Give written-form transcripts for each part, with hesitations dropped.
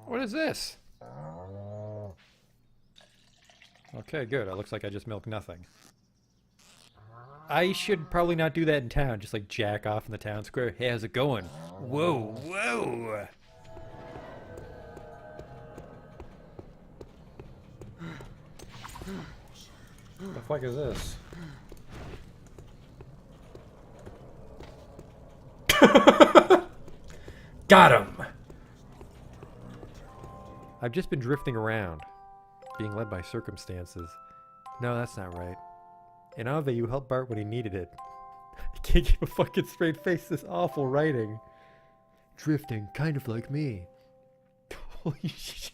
What is this? Okay, good. It looks like I just milked nothing. I should probably not do that in town. Just like jack off in the town square. Hey, how's it going? Whoa, whoa! What the fuck is this? Got him! I've just been drifting around, being led by circumstances. No, that's not right. In Ave, you helped Bart when he needed it. I can't keep a fucking straight face, this awful writing. Drifting, kind of like me. Holy shit.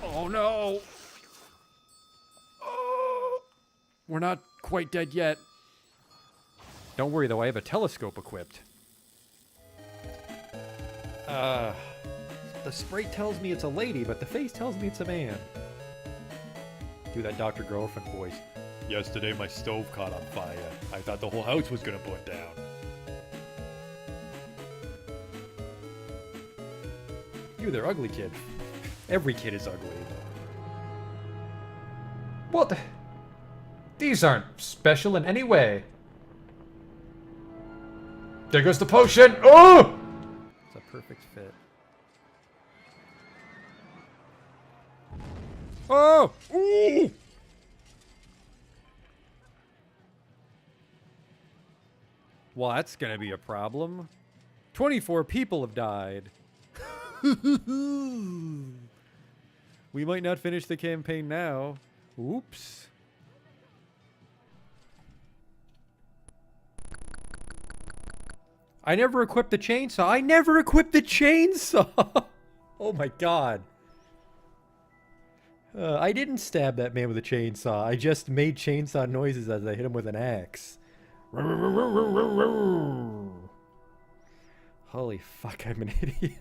Oh no! Oh, we're not quite dead yet. Don't worry though, I have a telescope equipped. The sprite tells me it's a lady, but the face tells me it's a man. Do that Dr. Girlfriend voice. Yesterday my stove caught on fire. I thought the whole house was gonna burn down. You, they're ugly, kid. Every kid is ugly. What? These aren't special in any way. There goes the potion! Oh! It's a perfect fit. Oh! Ooh! Well, that's gonna be a problem. 24 people have died. We might not finish the campaign now. Oops. I never equipped the chainsaw. I never equipped the chainsaw! Oh my god. I didn't stab that man with a chainsaw. I just made chainsaw noises as I hit him with an axe. Holy fuck, I'm an idiot.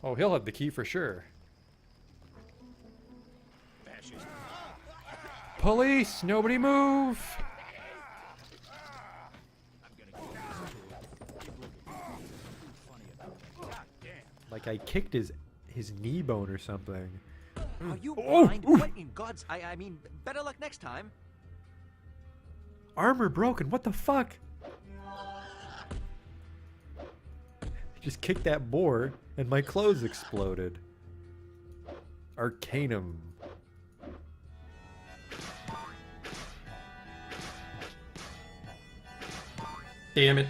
Oh, he'll have the key for sure. Police! Nobody move! Like I kicked his knee bone or something. Are you blind? What in God's... I mean, better luck next time. Armor broken, what the fuck? Just kicked that boar and my clothes exploded. Arcanum. Damn it.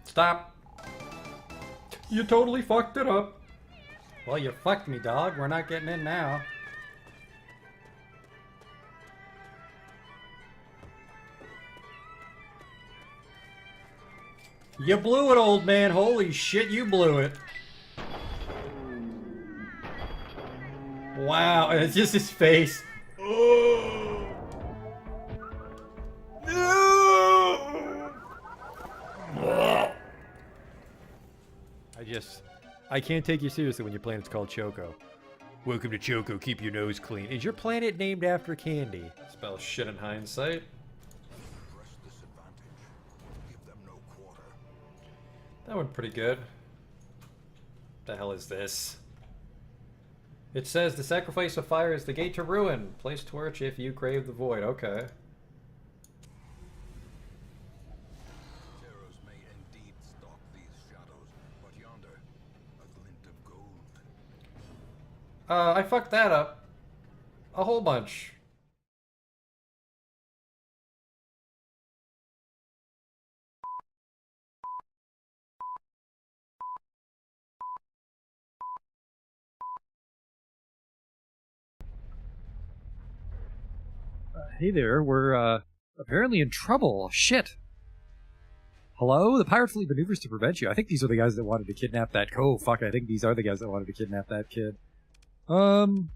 Stop. You totally fucked it up. Well, you fucked me, dog. We're not getting in now. You blew it, old man. Holy shit, you blew it. Wow, and it's just his face. Oh. No. I can't take you seriously when your planet's called Choco. Welcome to Choco, keep your nose clean. Is your planet named after candy? Spell shit in hindsight. That went pretty good. The hell is this? It says the sacrifice of fire is the gate to ruin. Place torch if you crave the void. Okay. Terrors may indeed stalk these shadows, but yonder, a glint of gold. I fucked that up. A whole bunch. Hey there, we're apparently in trouble. Shit. Hello? The pirate fleet maneuvers to prevent you. I think these are the guys that wanted to kidnap that... Oh, fuck, I think these are the guys that wanted to kidnap that kid. Oh,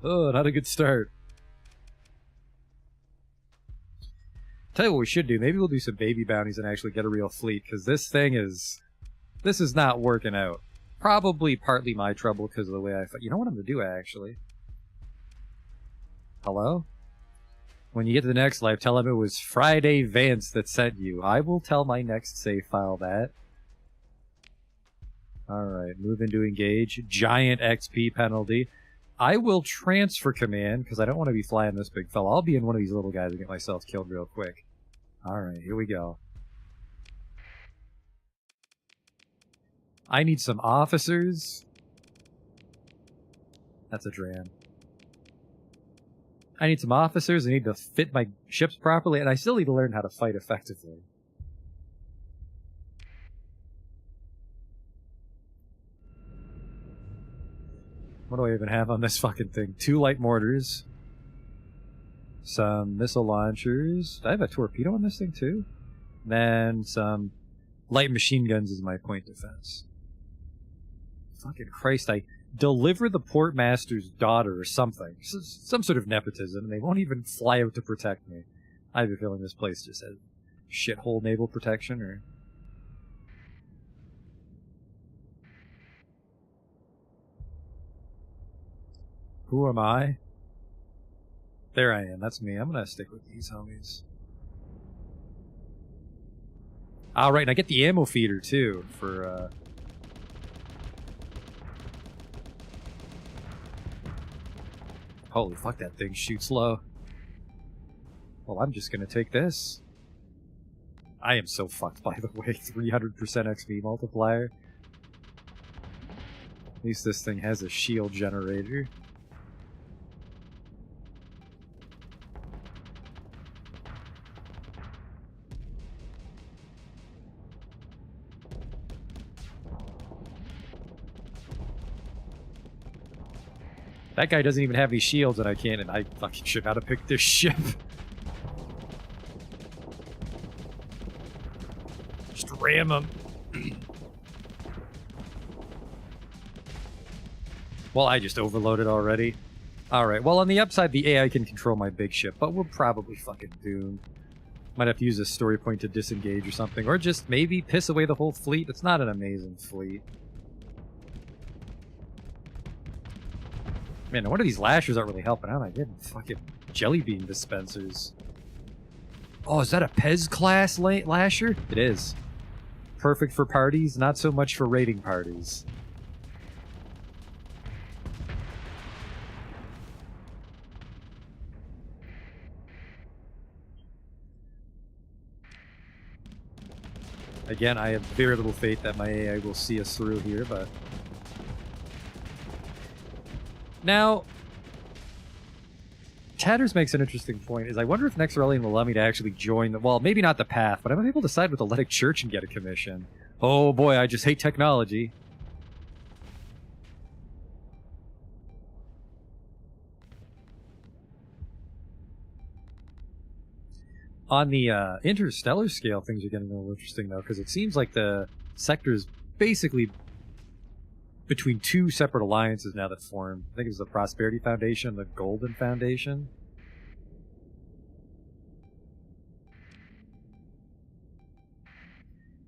not a good start. Tell you what we should do. Maybe we'll do some baby bounties and actually get a real fleet, because this thing is... This is not working out. Probably partly my trouble because of the way I... You know what I'm going to do, actually? Hello? When you get to the next life, tell him it was Friday Vance that sent you. I will tell my next save file that. Alright, move into engage. Giant XP penalty. I will transfer command, because I don't want to be flying this big fella. I'll be in one of these little guys and get myself killed real quick. Alright, here we go. I need some officers. That's a dram. I need some officers. I need to fit my ships properly, and I still need to learn how to fight effectively. What do I even have on this fucking thing? 2 light mortars. Some missile launchers. Do I have a torpedo on this thing too? Then some light machine guns as my point defense. Fucking Christ, I deliver the portmaster's daughter or something. Some sort of nepotism, and they won't even fly out to protect me. I have a feeling this place just has shithole naval protection, or... Who am I? There I am, that's me. I'm gonna stick with these homies. Alright, and I get the ammo feeder, too, for, Holy fuck, that thing shoots low. Well, I'm just gonna take this. I am so fucked, by the way. 300% XP multiplier. At least this thing has a shield generator. That guy doesn't even have any shields and I can't, and I fucking should not have picked this ship. Just ram him. Well, I just overloaded already. Alright, well on the upside the AI can control my big ship, but we're probably fucking doomed. Might have to use a story point to disengage or something, or just maybe piss away the whole fleet. It's not an amazing fleet. Man, no wonder these lashers aren't really helping out. I get fucking jelly bean dispensers. Oh, is that a Pez class lasher? It is. Perfect for parties, not so much for raiding parties. Again, I have very little faith that my AI will see us through here, but... Now, Tatters makes an interesting point, is I wonder if Next Aurelian will allow me to actually join the... Well, maybe not the path, but I'm able to side with the Letic Church and get a commission. Oh boy, I just hate technology. On the interstellar scale, things are getting a little interesting, though, because it seems like the sector's basically between 2 separate alliances now that formed. I think it was the Prosperity Foundation and the Golden Foundation.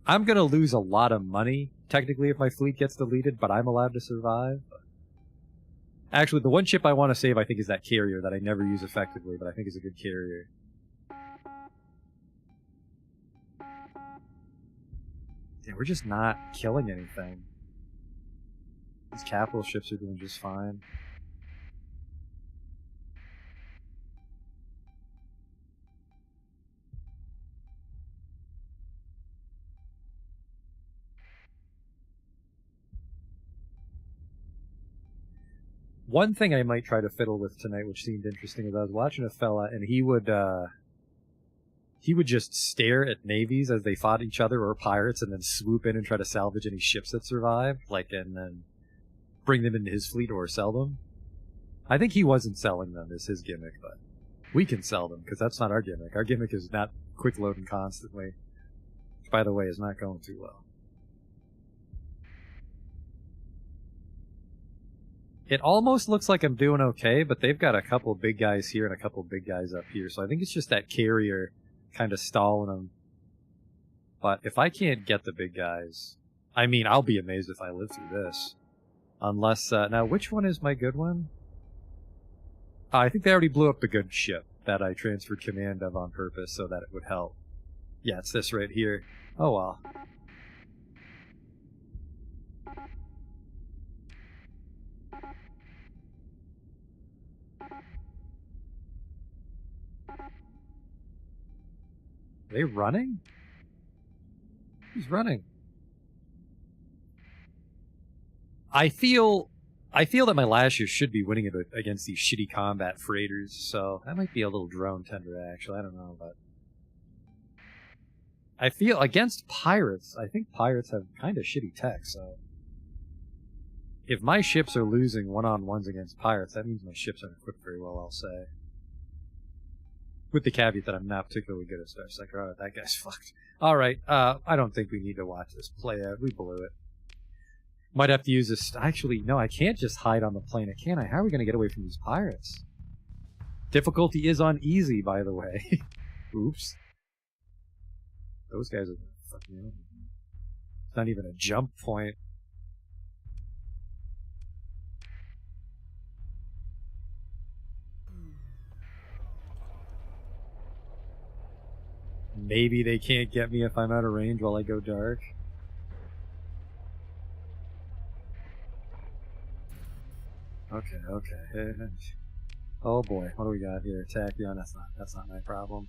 I'm going to lose a lot of money, technically, if my fleet gets deleted, but I'm allowed to survive. Actually, the one ship I want to save, I think, is that carrier that I never use effectively, but I think is a good carrier. Yeah, we're just not killing anything. These capital ships are doing just fine. One thing I might try to fiddle with tonight, which seemed interesting, is I was watching a fella, and he would just stare at navies as they fought each other or pirates, and then swoop in and try to salvage any ships that survived, and then bring them into his fleet or sell them. I think he wasn't selling them as his gimmick, but we can sell them, because that's not our gimmick. Our gimmick is not quick loading constantly. Which, by the way, is not going too well. It almost looks like I'm doing okay, but they've got a couple big guys here and a couple big guys up here. So I think it's just that carrier kind of stalling them. But if I can't get the big guys, I mean, I'll be amazed if I live through this. Unless, now which one is my good one? I think they already blew up the good ship that I transferred command of on purpose so that it would help. Yeah, it's this right here. Oh well. Are they running? Who's running? I feel that my last year should be winning it against these shitty combat freighters, so that might be a little drone tender, actually. I don't know, but I feel against pirates, I think pirates have kind of shitty tech, so if my ships are losing one-on-ones against pirates, that means my ships aren't equipped very well, I'll say. With the caveat that I'm not particularly good at Starsector. Oh, that guy's fucked. Alright, I don't think we need to watch this play out. We blew it. Might have to use this. Actually, no, I can't just hide on the planet, can I? How are we going to get away from these pirates? Difficulty is on easy, by the way. Oops. Those guys are fucking out. It's not even a jump point. Maybe they can't get me if I'm out of range while I go dark. Okay. Oh boy, what do we got here? Tachyon, that's not my problem.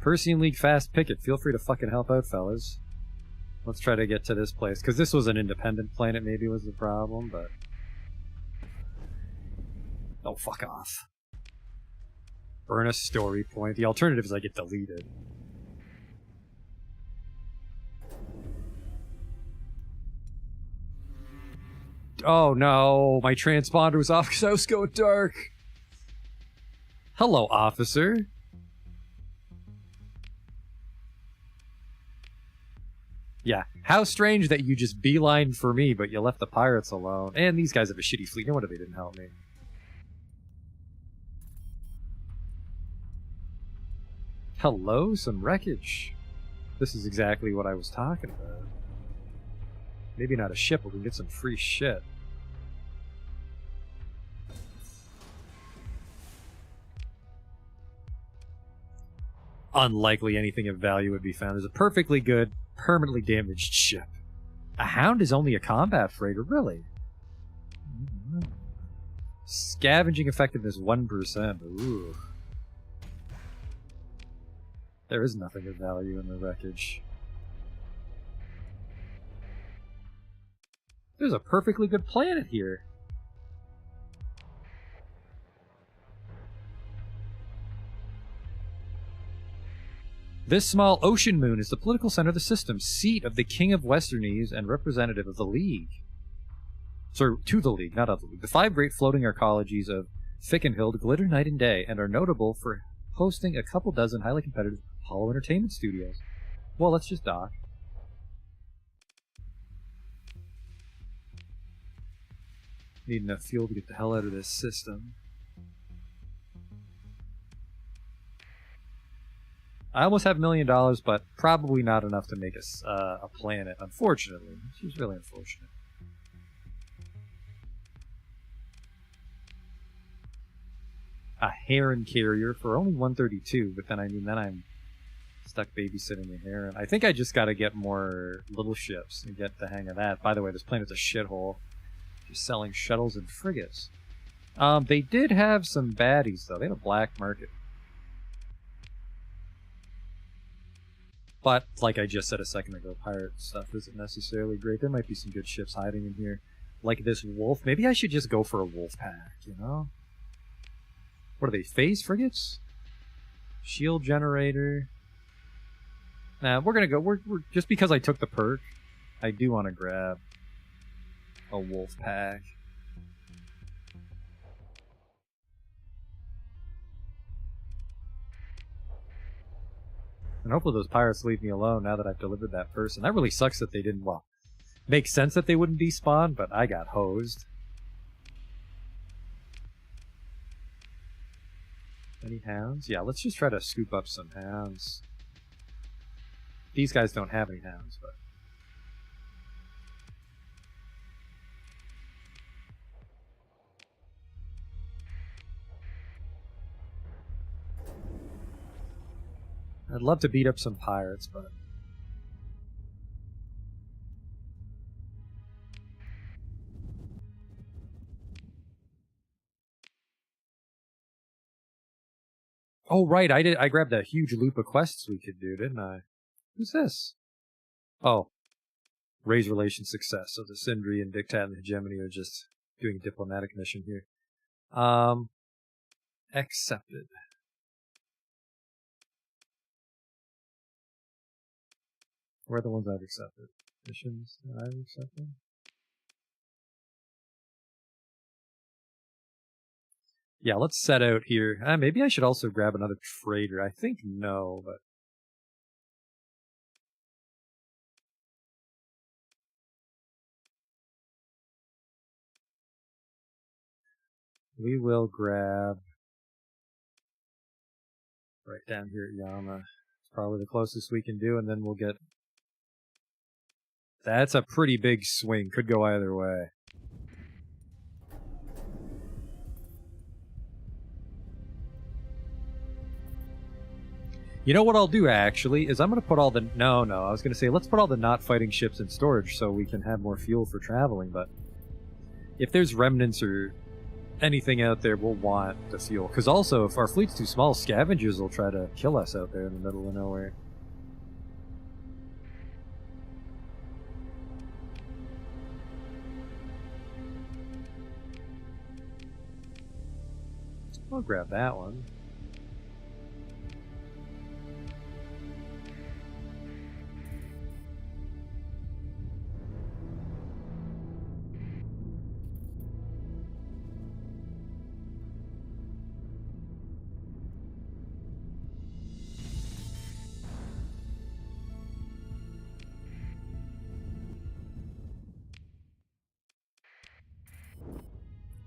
Persean League Fast Picket, feel free to fucking help out, fellas. Let's try to get to this place, because this was an independent planet, maybe was the problem, but... Oh, fuck off. Burn a story point. The alternative is I get deleted. Oh no, my transponder was off because I was going dark. Hello, officer. Yeah, how strange that you just beelined for me, but you left the pirates alone. And these guys have a shitty fleet. No wonder they didn't help me. Hello, some wreckage. This is exactly what I was talking about. Maybe not a ship, but we can get some free shit. Unlikely anything of value would be found. There's a perfectly good, permanently damaged ship. A Hound is only a combat freighter, really? Scavenging effectiveness 1%. Ooh. There is nothing of value in the wreckage. There's a perfectly good planet here. This small ocean moon is the political center of the system, seat of the King of Westernese and representative of the League. Sorry, to the League, not of the League. The 5 great floating arcologies of Fickenhild glitter night and day and are notable for hosting a couple dozen highly competitive Apollo entertainment studios. Well, let's just dock. Need enough fuel to get the hell out of this system. I almost have $1 million, but probably not enough to make us a planet, unfortunately. Which is really unfortunate. A heron carrier for only 132, but then then I'm stuck babysitting a heron. I think I just gotta get more little ships and get the hang of that. By the way, this planet's a shithole. Just selling shuttles and frigates. They did have some baddies, though. They had a black market. But, like I just said a second ago, pirate stuff isn't necessarily great. There might be some good ships hiding in here. Like this wolf. Maybe I should just go for a wolf pack, you know? What are they, phase frigates? Shield generator. Nah, we're gonna go. We're just because I took the perk, I do want to grab a wolf pack. And hopefully those pirates leave me alone now that I've delivered that person. That really sucks that they didn't, well, makes sense that they wouldn't despawn, but I got hosed. Any hounds? Yeah, let's just try to scoop up some hounds. These guys don't have any hounds, but... I'd love to beat up some pirates, but... Oh, right, I grabbed a huge loop of quests we could do, didn't I? Who's this? Oh. Raise relation success. So the Sindri and Dictat and the Hegemony are just doing a diplomatic mission here. Accepted. Where are the ones I've accepted? Missions that I've accepted? Yeah, let's set out here. Maybe I should also grab another trader. I think no, but... we will grab... right down here at Yama. It's probably the closest we can do, and then we'll get... that's a pretty big swing. Could go either way. You know what I'll do, actually, is I'm going to put all the... No, I was going to say, let's put all the not fighting ships in storage so we can have more fuel for traveling, but... if there's remnants or anything out there, we'll want the fuel. Because also, if our fleet's too small, scavengers will try to kill us out there in the middle of nowhere. I'll grab that one.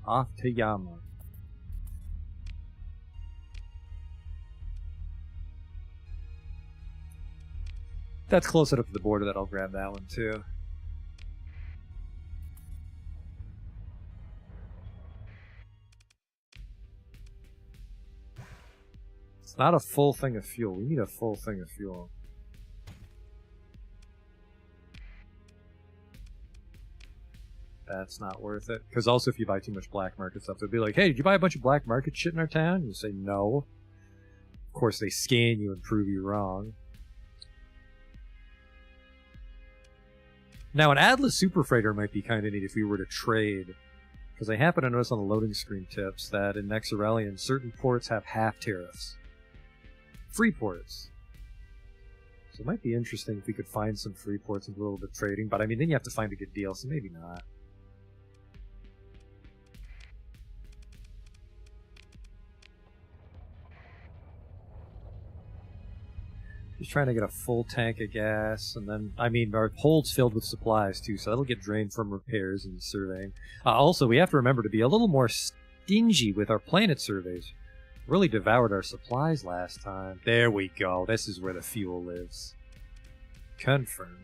Off to Yama. That's close enough to the border that I'll grab that one too. It's not a full thing of fuel. We need a full thing of fuel. That's not worth it. Because also if you buy too much black market stuff, they'll be like, hey, did you buy a bunch of black market shit in our town? You say no. Of course they scan you and prove you wrong. Now an Atlas Super Freighter might be kind of neat if we were to trade. Because I happen to notice on the loading screen tips that in Nexarelion certain ports have half tariffs. Free ports. So it might be interesting if we could find some free ports and do a little bit of trading, but I mean then you have to find a good deal, so maybe not. Just trying to get a full tank of gas, and then, I mean, our hold's filled with supplies, too, so that'll get drained from repairs and surveying. Also, we have to remember to be a little more stingy with our planet surveys. Really devoured our supplies last time. There we go. This is where the fuel lives. Confirm.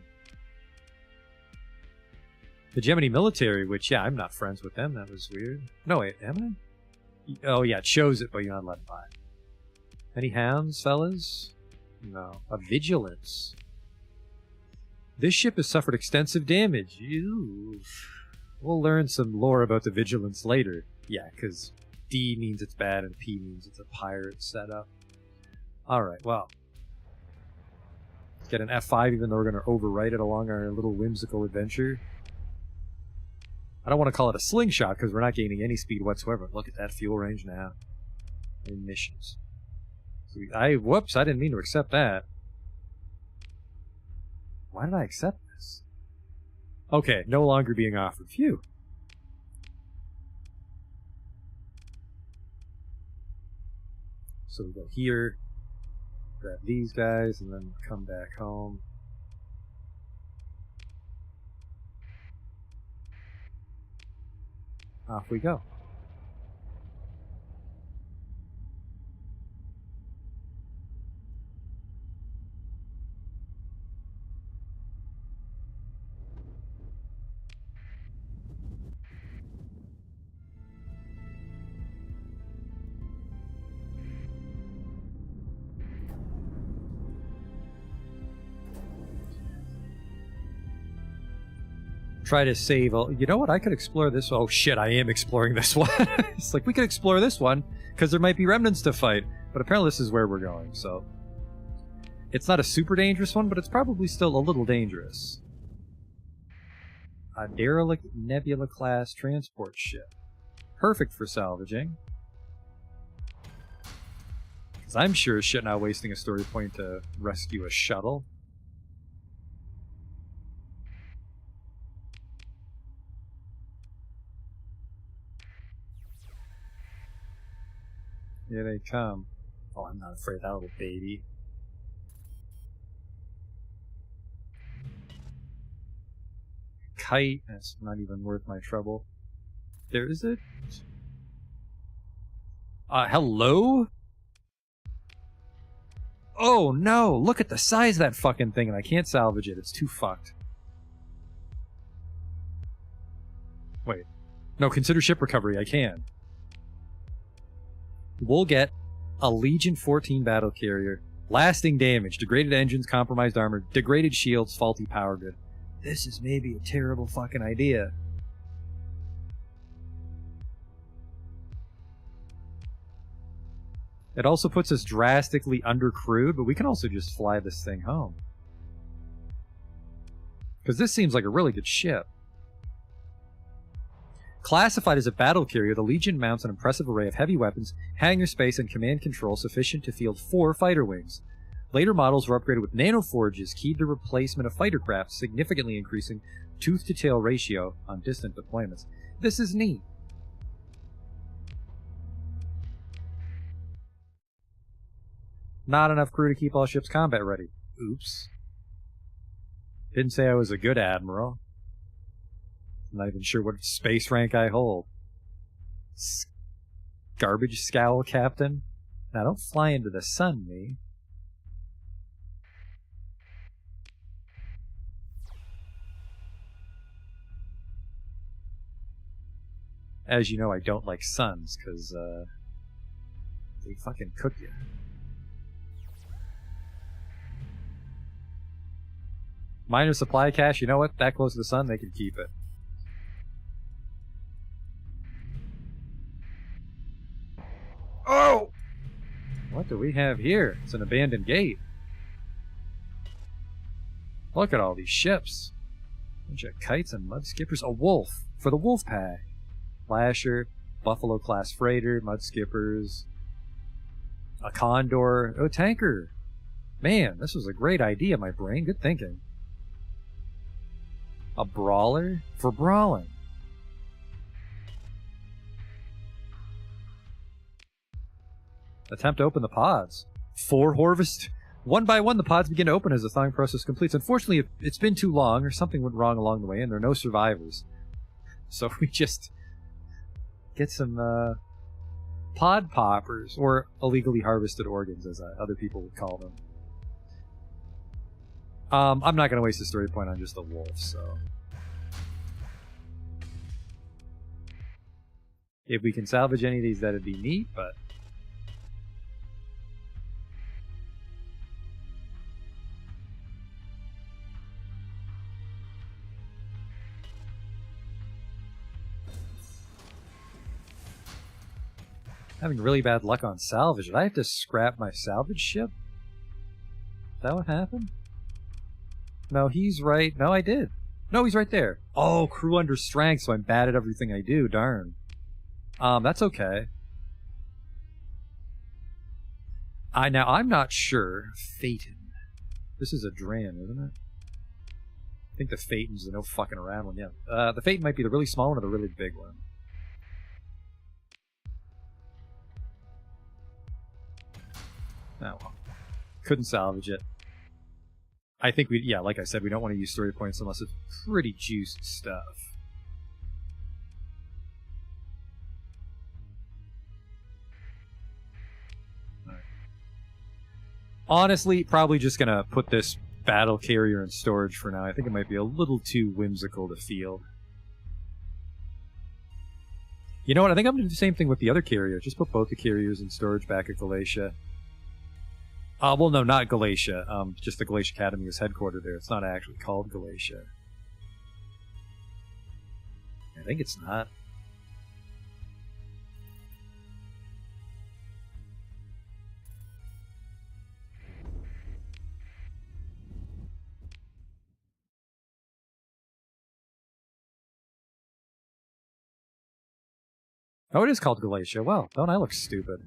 The Gemini military, which, yeah, I'm not friends with them. That was weird. No, wait, am I? Oh, yeah, it shows it, but you're not letting by. Any hounds, fellas? No. A vigilance. This ship has suffered extensive damage. Ew. We'll learn some lore about the vigilance later. Yeah, because D means it's bad and P means it's a pirate setup. Alright, well. Let's get an F5 even though we're going to overwrite it along our little whimsical adventure. I don't want to call it a slingshot because we're not gaining any speed whatsoever. Look at that fuel range now. Emissions. Whoops, I didn't mean to accept that. Why did I accept this? Okay, no longer being offered. Phew. So we go here. Grab these guys and then come back home. Off we go. Try to save. You know what? I could explore this. Oh shit! I am exploring this one. It's like we could explore this one because there might be remnants to fight. But apparently, this is where we're going. So it's not a super dangerous one, but it's probably still a little dangerous. A derelict Nebula class transport ship, perfect for salvaging. Because I'm sure as shit not wasting a story point to rescue a shuttle. Here they come. Oh, I'm not afraid of that little baby. Kite, that's not even worth my trouble. There is it. Hello? Oh no, look at the size of that fucking thing, and I can't salvage it. It's too fucked. Wait. No, consider ship recovery. I can. We'll get a Legion 14 battle carrier, lasting damage, degraded engines, compromised armor, degraded shields, faulty power grid. This is maybe a terrible fucking idea. It also puts us drastically undercrewed, but we can also just fly this thing home. Because this seems like a really good ship. Classified as a battle carrier, the Legion mounts an impressive array of heavy weapons, hangar space, and command control sufficient to field 4 fighter wings. Later models were upgraded with nanoforges keyed to replacement of fighter craft, significantly increasing tooth-to-tail ratio on distant deployments. This is neat. Not enough crew to keep all ships combat ready. Oops. Didn't say I was a good admiral. I'm not even sure what space rank I hold. Garbage scowl captain? Now don't fly into the sun, me. As you know, I don't like suns, because, they fucking cook you. Minor supply cache, you know what? That close to the sun, they can keep it. Oh! What do we have here? It's an abandoned gate. Look at all these ships. Bunch of kites and mud skippers. A wolf for the wolf pack. Flasher, Buffalo class freighter, mud skippers. A condor. Oh, tanker. Man, this was a great idea, my brain. Good thinking. A brawler for brawling. Attempt to open the pods. 4 harvest. One by one, the pods begin to open as the thawing process completes. Unfortunately, it's been too long, or something went wrong along the way, and there are no survivors. So we just get some pod poppers, or illegally harvested organs, as other people would call them. I'm not going to waste a story point on just a wolf, so... If we can salvage any of these, that'd be neat, but... Having really bad luck on salvage. Did I have to scrap my salvage ship? Is that what happened? No, he's right. No, I did. No, he's right there. Oh, crew under strength, so I'm bad at everything I do. Darn. That's okay. Now, I'm not sure. Phaeton. This is a Dran, isn't it? I think the Phaeton's the no fucking around one, yeah. The Phaeton might be the really small one or the really big one. Oh, well. Couldn't salvage it. I think yeah, like I said, we don't want to use story points unless it's pretty juiced stuff. Right. Honestly, probably just gonna put this battle carrier in storage for now. I think it might be a little too whimsical to field. You know what? I think I'm gonna do the same thing with the other carrier. Just put both the carriers in storage back at Galatia. Well, no, not Galatia. Just the Galatia Academy is headquartered there. It's not actually called Galatia. I think it's not. Oh, it is called Galatia. Well, don't I look stupid?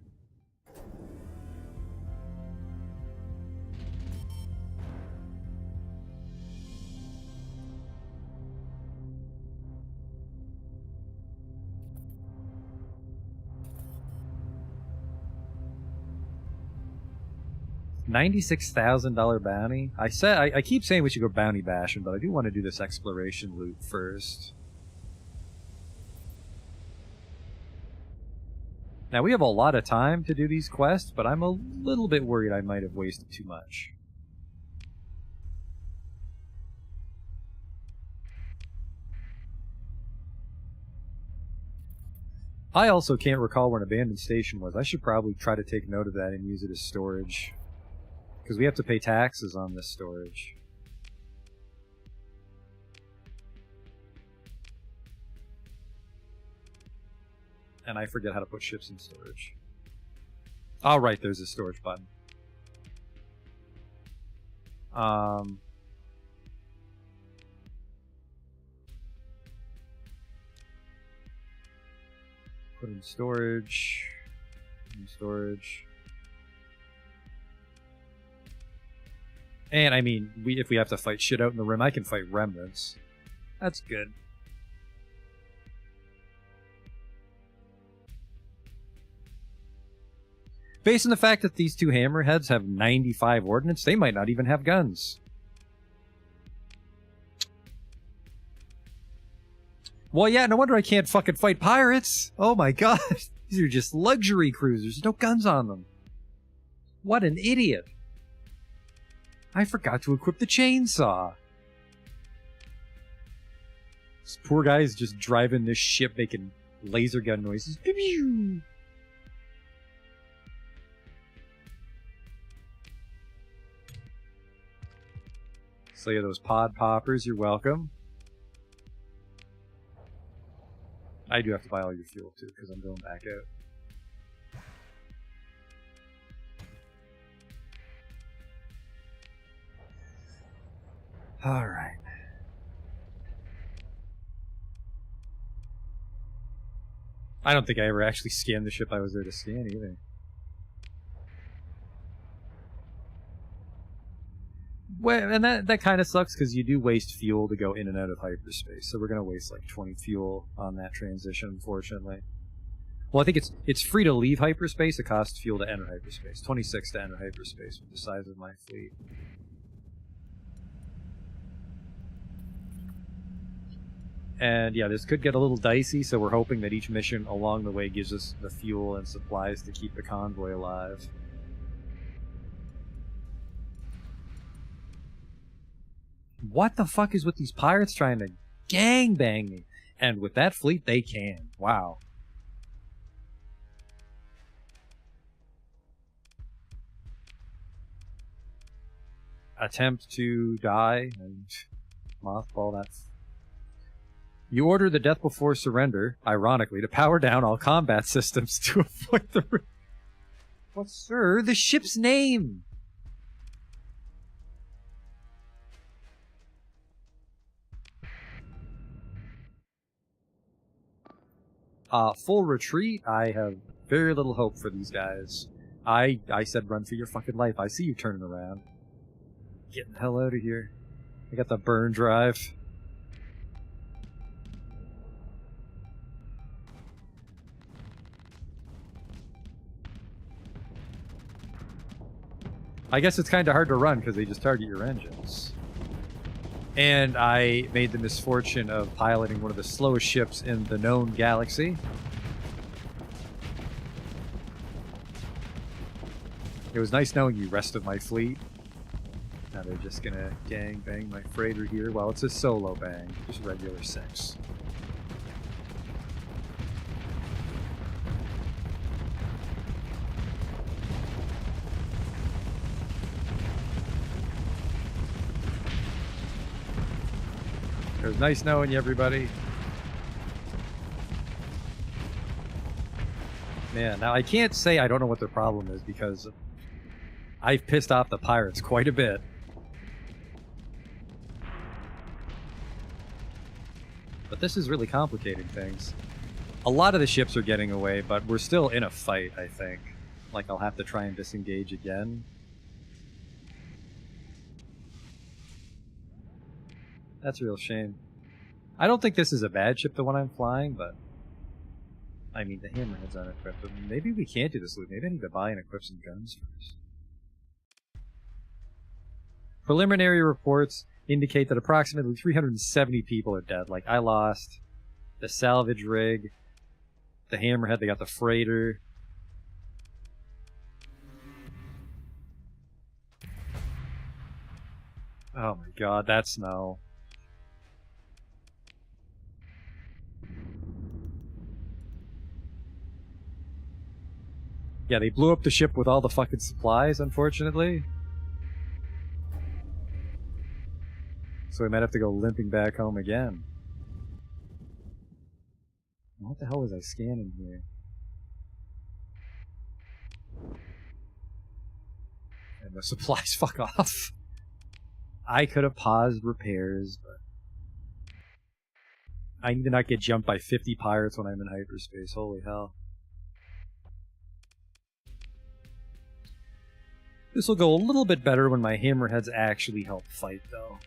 $96,000 bounty. I keep saying we should go bounty bashing, but I do want to do this exploration loot first. Now we have a lot of time to do these quests, but I'm a little bit worried I might have wasted too much. I also can't recall where an abandoned station was. I should probably try to take note of that and use it as storage. Because we have to pay taxes on this storage. And I forget how to put ships in storage. Oh, right, there's a storage button. Put in storage. In storage. And I mean, if we have to fight shit out in the rim, I can fight remnants. That's good. Based on the fact that these two hammerheads have 95 ordnance, they might not even have guns. Well, yeah, no wonder I can't fucking fight pirates. Oh my god. These are just luxury cruisers. There's no guns on them. What an idiot. I forgot to equip the chainsaw. This poor guy is just driving this ship making laser gun noises. Pew pew. So yeah, those pod poppers, you're welcome. I do have to buy all your fuel too, because I'm going back out. Alright. I don't think I ever actually scanned the ship I was there to scan either. Well, and that kind of sucks because you do waste fuel to go in and out of hyperspace. So we're going to waste like 20 fuel on that transition, unfortunately. Well, I think it's free to leave hyperspace. It costs fuel to enter hyperspace. 26 to enter hyperspace with the size of my fleet. And yeah, this could get a little dicey, so we're hoping that each mission along the way gives us the fuel and supplies to keep the convoy alive. What the fuck is with these pirates trying to gangbang me? And with that fleet, they can. Wow. Attempt to die and mothball that. You order the death before surrender, ironically, to power down all combat systems to avoid the... What, sir? The ship's name! Full retreat, I have very little hope for these guys. I said run for your fucking life. I see you turning around. Get the hell out of here. I got the burn drive. I guess it's kind of hard to run because they just target your engines. And I made the misfortune of piloting one of the slowest ships in the known galaxy. It was nice knowing you, rest of my fleet. Now they're just gonna gang bang my freighter here. Well, it's a solo bang, just regular 6. It was nice knowing you, everybody. Man, now I can't say I don't know what their problem is because I've pissed off the pirates quite a bit. But this is really complicating things. A lot of the ships are getting away, but we're still in a fight, I think. Like, I'll have to try and disengage again. That's a real shame. I don't think this is a bad ship, the one I'm flying, but... I mean, the Hammerhead's unequipped, but maybe we can't do this loot. Maybe I need to buy and equip some guns first. Preliminary reports indicate that approximately 370 people are dead. Like, I lost the salvage rig, the Hammerhead, they got the freighter. Oh my god, that snow. Yeah, they blew up the ship with all the fucking supplies, unfortunately. So we might have to go limping back home again. What the hell was I scanning here? And the supplies, fuck off. I could have paused repairs, but... I need to not get jumped by 50 pirates when I'm in hyperspace, holy hell. This will go a little bit better when my Hammerheads actually help fight, though.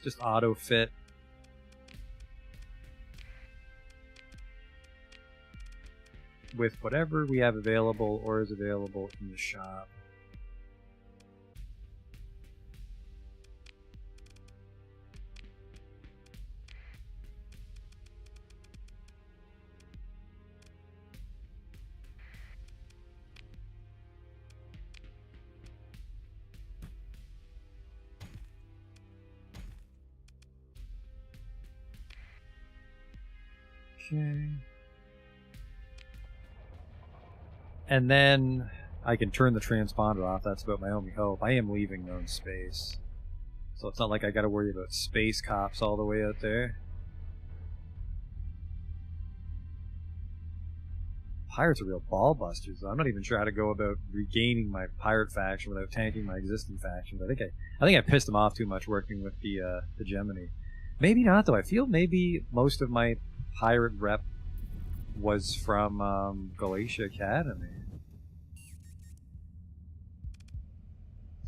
Just auto-fit. With whatever we have available or is available in the shop. Okay. And then I can turn the transponder off. That's about my only hope. I am leaving known space. So it's not like I gotta worry about space cops all the way out there. Pirates are real ball busters, though. I'm not even sure how to go about regaining my pirate faction without tanking my existing faction. But I think I pissed them off too much working with the Gemini. Maybe not, though. I feel maybe most of my pirate rep was from Galatia Academy.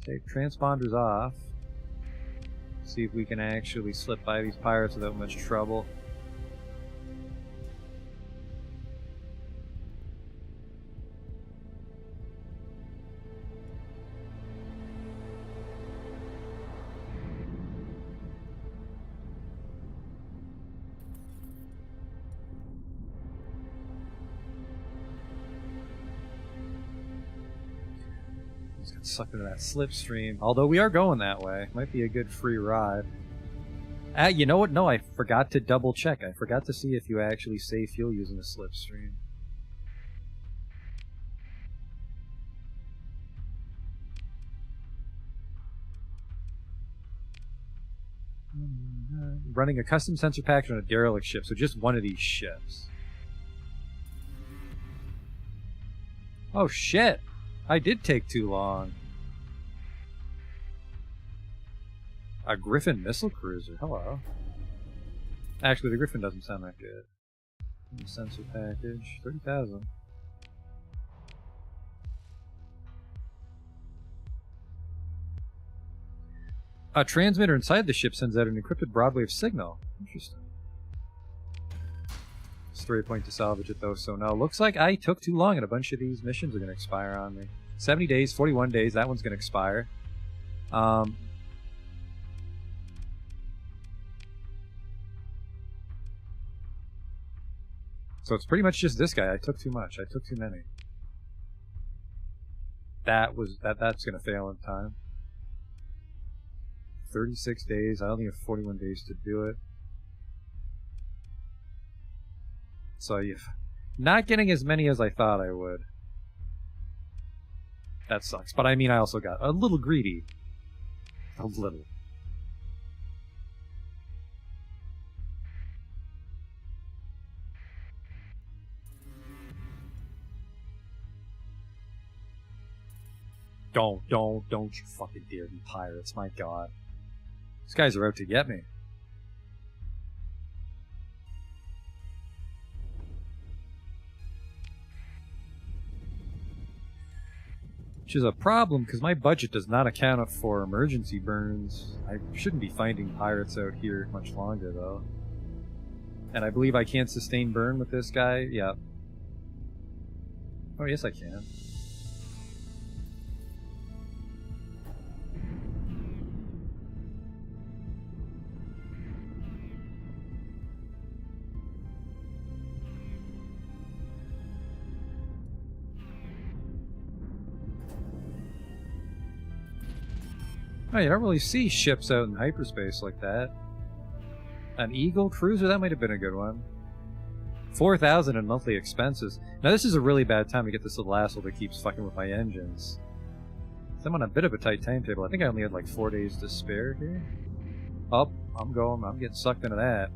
Take transponders off. See if we can actually slip by these pirates without much trouble. Sucked into that slipstream. Although we are going that way. Might be a good free ride. You know what? No, I forgot to double check. I forgot to see if you actually save fuel using a slipstream. Running a custom sensor package on a derelict ship, so just one of these ships. Oh shit! I did take too long. A Griffin missile cruiser, hello. Actually, the Griffin doesn't sound that good. Sensor package, 30,000. A transmitter inside the ship sends out an encrypted broadwave signal. Interesting. Story point to salvage it though, so no. Looks like I took too long and a bunch of these missions are going to expire on me. 70 days, 41 days. That one's going to expire. So it's pretty much just this guy. I took too much. I took too many. That's going to fail in time. 36 days. I only have 41 days to do it. So not getting as many as I thought I would. That sucks. But I mean, I also got a little greedy. A little. Don't you fucking dare be pirates, my god. These guys are out to get me. Which is a problem, because my budget does not account for emergency burns. I shouldn't be finding pirates out here much longer, though. And I believe I can't sustain burn with this guy? Yeah. Oh, yes I can. Oh, you don't really see ships out in hyperspace like that. An Eagle cruiser? That might have been a good one. 4,000 in monthly expenses. Now this is a really bad time to get this little asshole that keeps fucking with my engines. So I'm on a bit of a tight timetable. I think I only had like 4 days to spare here. Oh, I'm getting sucked into that.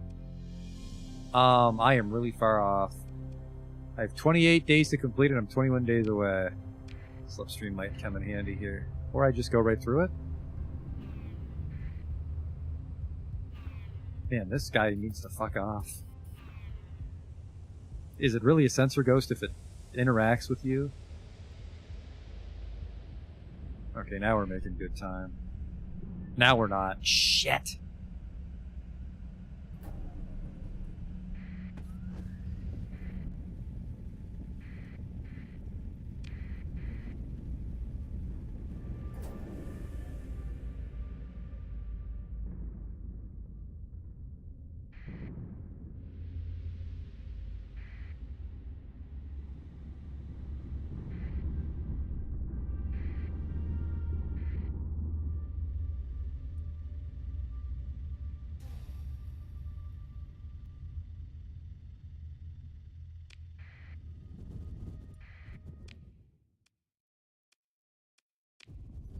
I am really far off. I have 28 days to complete it. I'm 21 days away. Slipstream might come in handy here. Or I just go right through it. Man, this guy needs to fuck off. Is it really a sensor ghost if it interacts with you? Okay, now we're making good time. Now we're not. Shit!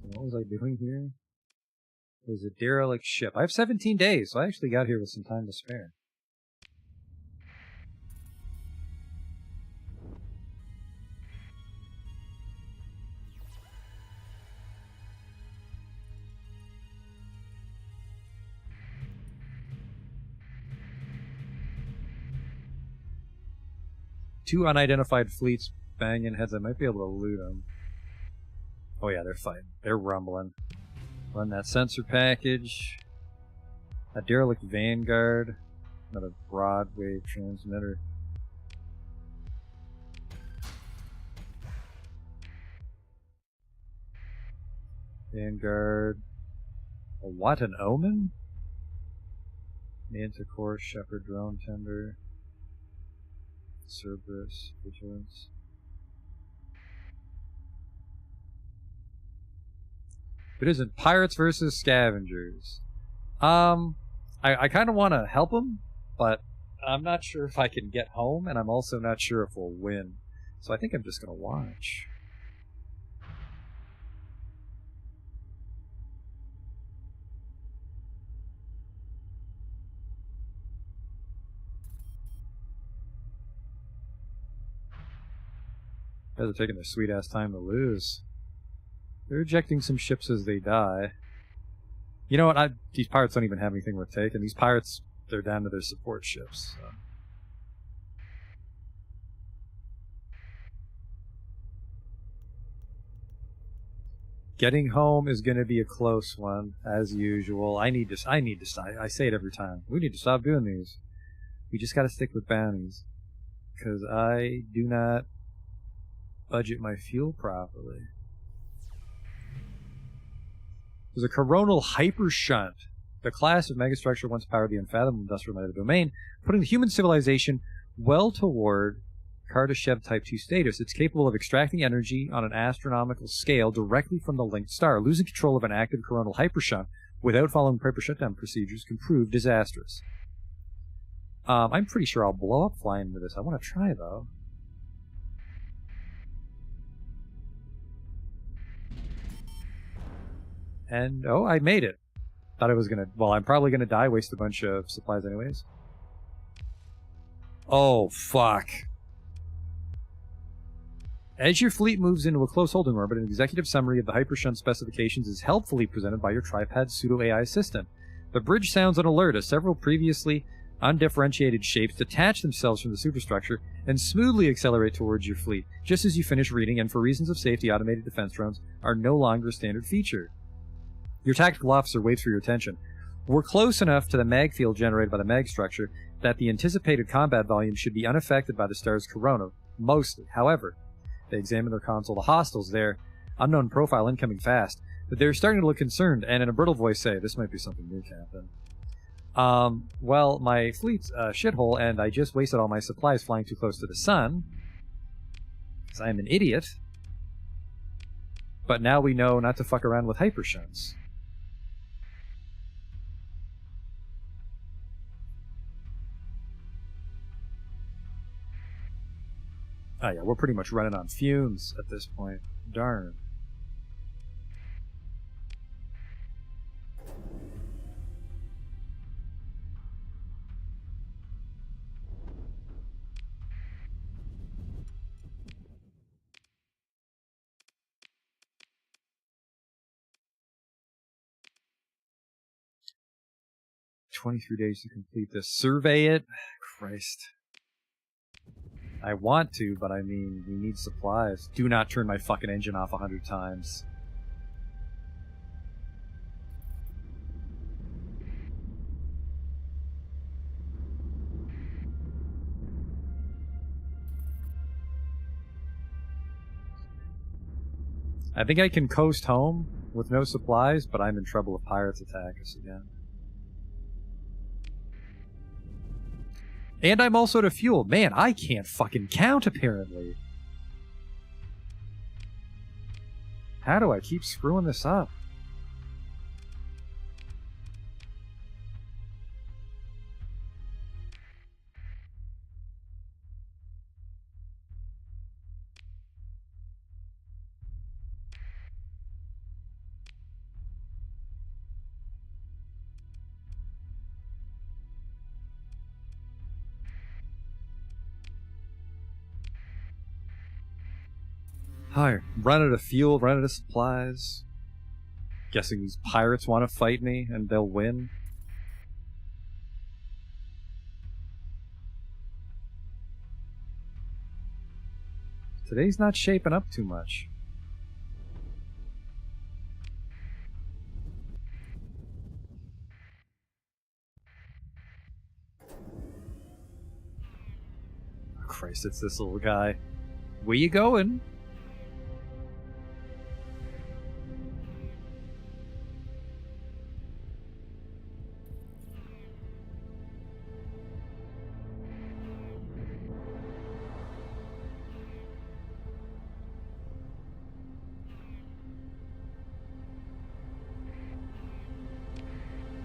What was I doing here? There's a derelict ship. I have 17 days, so I actually got here with some time to spare. Two unidentified fleets banging heads. I might be able to loot them. Oh yeah, they're fighting. They're rumbling. Run that sensor package. A derelict vanguard. Another broad wave transmitter. Vanguard. A what? An omen? Manticore, Shepherd, drone tender. Cerberus, vigilance. It isn't pirates versus scavengers. I kind of want to help them, but I'm not sure if I can get home, and I'm also not sure if we'll win. So I think I'm just going to watch. Guys are taking their sweet-ass time to lose. They're ejecting some ships as they die. You know what? These pirates don't even have anything worth taking. These pirates, they're down to their support ships. So. Getting home is going to be a close one, as usual. I need to stop. I say it every time. We need to stop doing these. We just got to stick with bounties. Because I do not budget my fuel properly. There's a coronal hypershunt. The class of megastructure once powered the unfathomable industrial might of the domain, putting the human civilization well toward Kardashev Type 2 status. It's capable of extracting energy on an astronomical scale directly from the linked star. Losing control of an active coronal hypershunt without following proper shutdown procedures can prove disastrous. I'm pretty sure I'll blow up flying into this. I want to try, though. And, oh, I made it. Thought I was gonna... Well, I'm probably gonna die, waste a bunch of supplies anyways. Oh, fuck. As your fleet moves into a close holding orbit, an executive summary of the hypershunt specifications is helpfully presented by your tripod pseudo-AI assistant. The bridge sounds on alert as several previously undifferentiated shapes detach themselves from the superstructure and smoothly accelerate towards your fleet, just as you finish reading, and for reasons of safety, automated defense drones are no longer a standard feature. Your tactical officer waits for your attention. We're close enough to the mag field generated by the mag structure that the anticipated combat volume should be unaffected by the star's corona, mostly. However, they examine their console. The hostiles there, unknown profile incoming fast, but they're starting to look concerned, and in a brittle voice say, "This might be something new, Captain." Well, my fleet's a shithole, and I just wasted all my supplies flying too close to the sun, because I'm an idiot. But now we know not to fuck around with hypershunts. Oh yeah, we're pretty much running on fumes at this point. Darn. "23 days to complete this. Survey it?" Christ. I want to, but I mean, we need supplies. Do not turn my fucking engine off 100 times. I think I can coast home with no supplies, but I'm in trouble if pirates attack us again. And I'm also to fuel. Man, I can't fucking count, apparently. How do I keep screwing this up? Hi, run out of fuel, run out of supplies. Guessing these pirates want to fight me and they'll win. Today's not shaping up too much. Oh, Christ, it's this little guy. Where you going?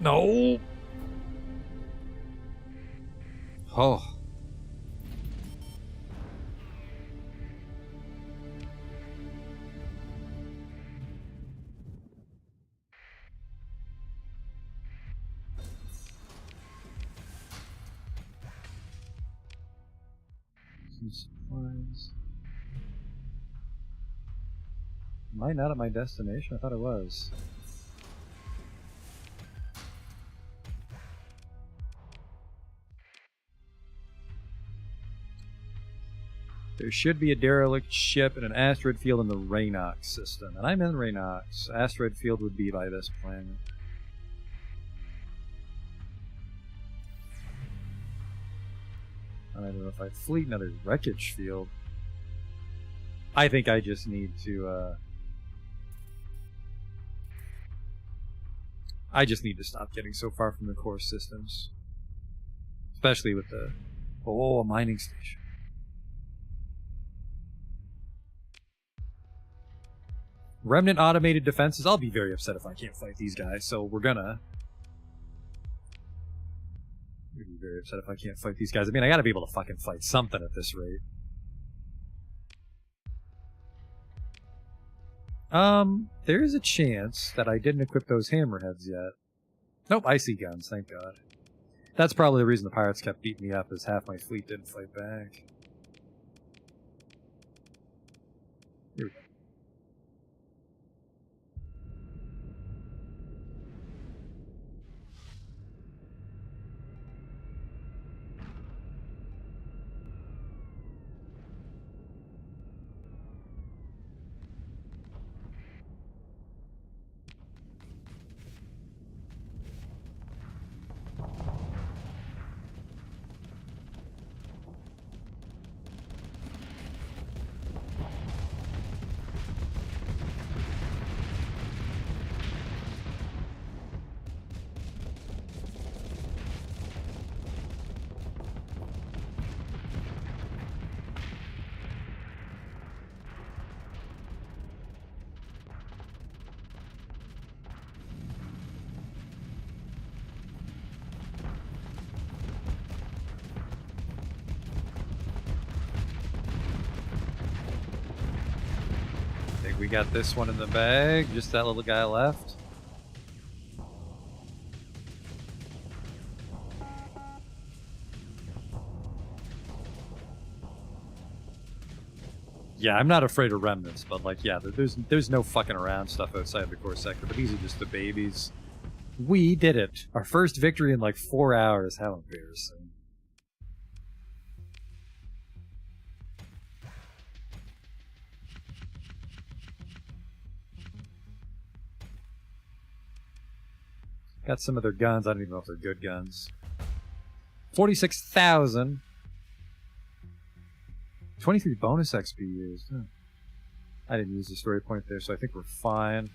No. Oh. Some supplies. Am I not at my destination? I thought I was. There should be a derelict ship in an asteroid field in the Raynox system. And I'm in Raynox. Asteroid field would be by this planet. I don't know if I fleet another wreckage field. I think I just need to, I just need to stop getting so far from the core systems. Especially with the... Oh, a mining station. Remnant automated defenses. I'll be very upset if I can't fight these guys, so we're gonna... I'd be very upset if I can't fight these guys. I mean, I gotta be able to fucking fight something at this rate. There is a chance that I didn't equip those hammerheads yet. Nope, I see guns, thank God. That's probably the reason the pirates kept beating me up, is half my fleet didn't fight back. Here we go. We got this one in the bag, just that little guy left. Yeah, I'm not afraid of remnants, but like, yeah, there's no fucking around stuff outside the core sector, but these are just the babies. We did it! Our first victory in like 4 hours, how embarrassing. Got some of their guns. I don't even know if they're good guns. 46,000. 23 bonus XP used. Huh. I didn't use the story point there, so I think we're fine.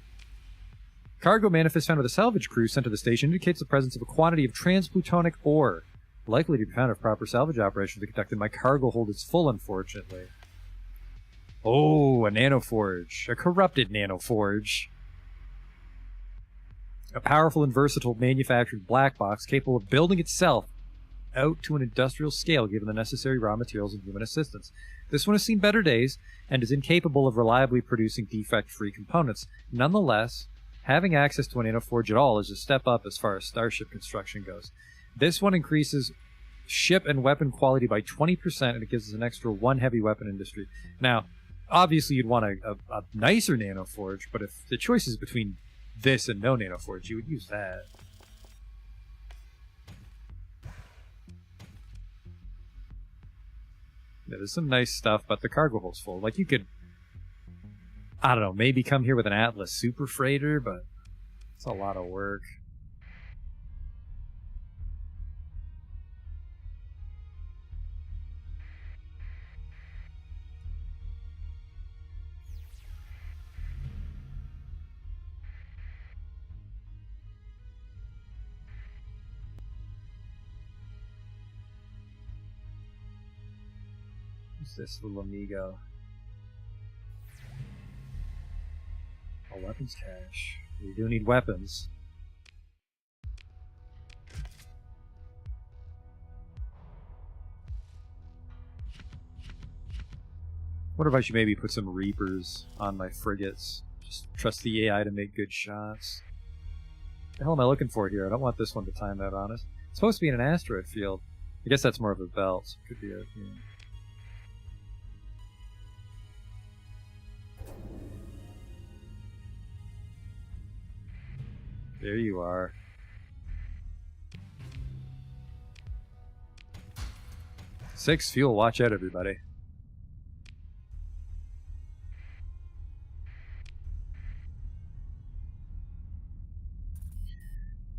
Cargo manifest found with a salvage crew sent to the station indicates the presence of a quantity of transplutonic ore, likely to be found if proper salvage operations are conducted. My cargo hold is full, unfortunately. Oh, a nanoforge. A corrupted nanoforge. A powerful and versatile manufactured black box capable of building itself out to an industrial scale given the necessary raw materials and human assistance. This one has seen better days and is incapable of reliably producing defect-free components. Nonetheless, having access to an nanoforge at all is a step up as far as starship construction goes. This one increases ship and weapon quality by 20%, and it gives us an extra 1 heavy weapon industry. Now, obviously you'd want a nicer nanoforge, but if the choice is between this and no nanoforge, you would use that. Yeah, there's some nice stuff, but the cargo hold's full. Like, you could, I don't know, maybe come here with an Atlas super freighter, but it's a lot of work. This little amigo. A weapons cache. We do need weapons. Wonder if I should maybe put some Reapers on my frigates. Just trust the AI to make good shots. What the hell am I looking for here? I don't want this one to time out on us. It's supposed to be in an asteroid field. I guess that's more of a belt. So it could be a... You know. There you are. Six fuel, watch out everybody.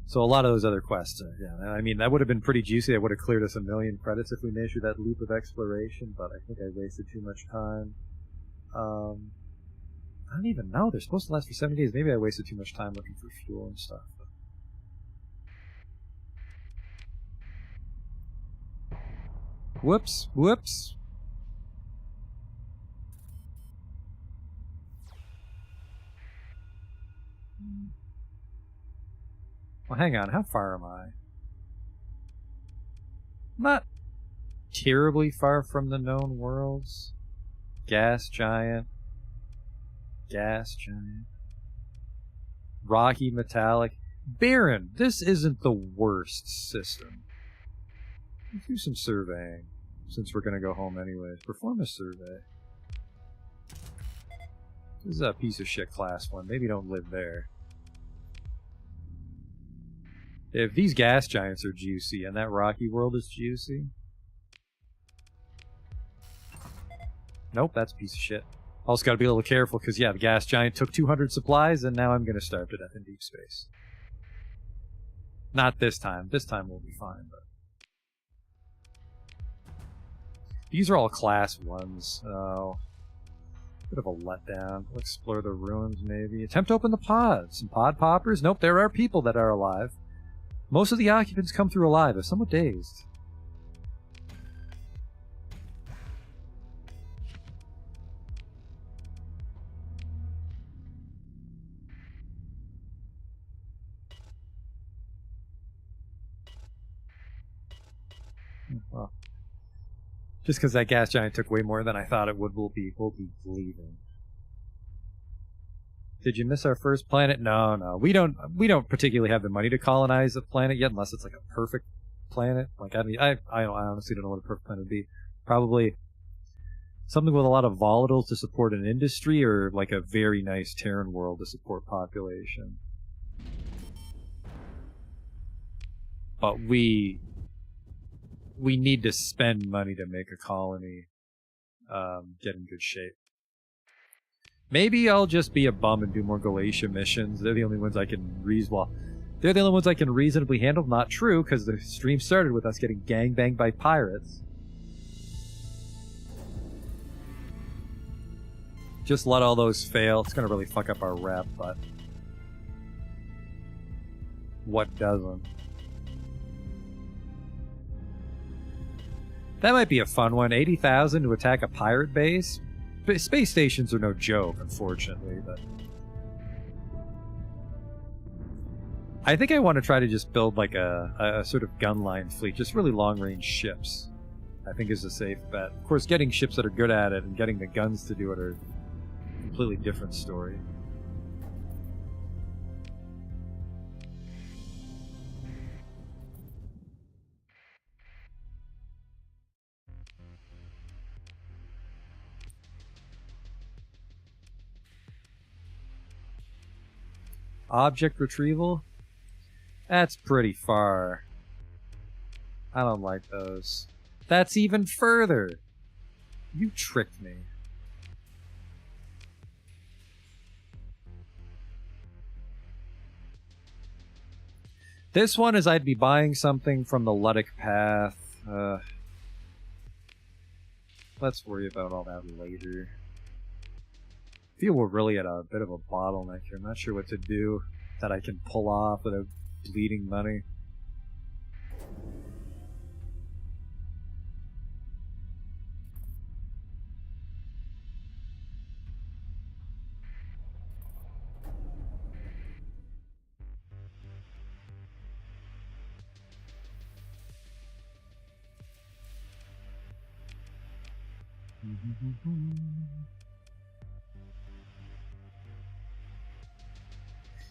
So a lot of those other quests, yeah, I mean, that would have been pretty juicy. That would have cleared us 1,000,000 credits if we made through that loop of exploration, but I think I wasted too much time. I don't even know. They're supposed to last for 7 days. Maybe I wasted too much time looking for fuel and stuff. Whoops, whoops. Well, hang on, how far am I? Not terribly far from the known worlds. Gas giant. Gas giant. Rocky metallic. Barren, this isn't the worst system. Let's do some surveying, since we're gonna go home anyways. Perform a survey. This is a piece of shit class 1. Maybe don't live there. If these gas giants are juicy and that rocky world is juicy... Nope, that's a piece of shit. Also gotta be a little careful, because yeah, the gas giant took 200 supplies, and now I'm gonna starve to death in deep space. Not this time. This time we'll be fine, but... These are all class 1s. Oh. Bit of a letdown. We'll explore the ruins, maybe. Attempt to open the pods. Some pod poppers? Nope, there are people that are alive. Most of the occupants come through alive. They're somewhat dazed. Well, just because that gas giant took way more than I thought it would, we'll be leaving. Did you miss our first planet? No. We don't particularly have the money to colonize a planet yet, unless it's like a perfect planet. Like I honestly don't know what a perfect planet would be. Probably something with a lot of volatiles to support an industry, or like a very nice Terran world to support population. But we need to spend money to make a colony get in good shape. Maybe I'll just be a bum and do more Galatia missions. They're the only ones I can they're the only ones I can reasonably handle. Not true, because the stream started with us getting gangbanged by pirates. Just let all those fail. It's gonna really fuck up our rep, but what doesn't? That might be a fun one. 80,000 to attack a pirate base? Space stations are no joke, unfortunately, but... I think I want to try to just build like a sort of gunline fleet, just really long-range ships. I think is a safe bet. Of course, getting ships that are good at it and getting the guns to do it are a completely different story. Object retrieval? That's pretty far. I don't like those. That's even further! You tricked me. This one is I'd be buying something from the Ludic Path. Let's worry about all that later. I feel we're really at a bit of a bottleneck here. I'm not sure what to do that I can pull off without bleeding money.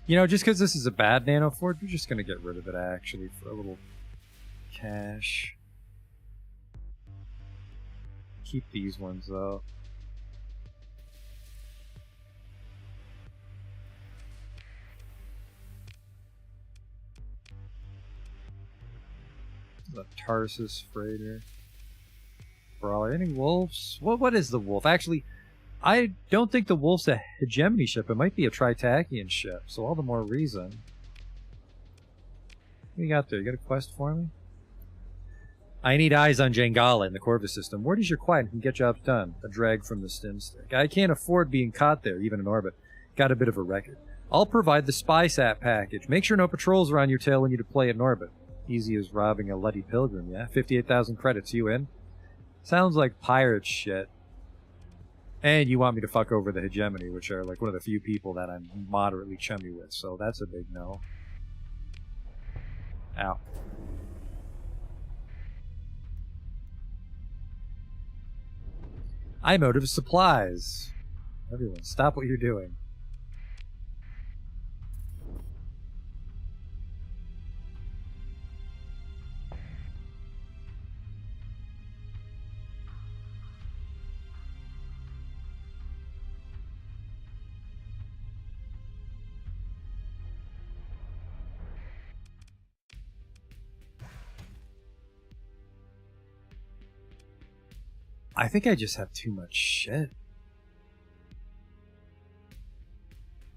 You know, just because this is a bad nanoford, we're just going to get rid of it, actually, for a little cash. Keep these ones, though. The Tarsus freighter. Brawler. Any wolves? What is the wolf? Actually, I don't think the wolf's a hegemony ship. It might be a Tritakian ship, so all the more reason. What you got there? You got a quest for me? I need eyes on Jangala in the Corvus system. Word is you're quiet and can get jobs done. A drag from the stim stick. I can't afford being caught there, even in orbit. Got a bit of a record. I'll provide the spy sat package. Make sure no patrols are on your tail when you deploy in orbit. Easy as robbing a Letty Pilgrim, yeah? 58,000 credits, you in? Sounds like pirate shit. And you want me to fuck over the hegemony, which are like one of the few people that I'm moderately chummy with, so that's a big no. Ow. I'm out of supplies. Everyone, stop what you're doing. I think I just have too much shit.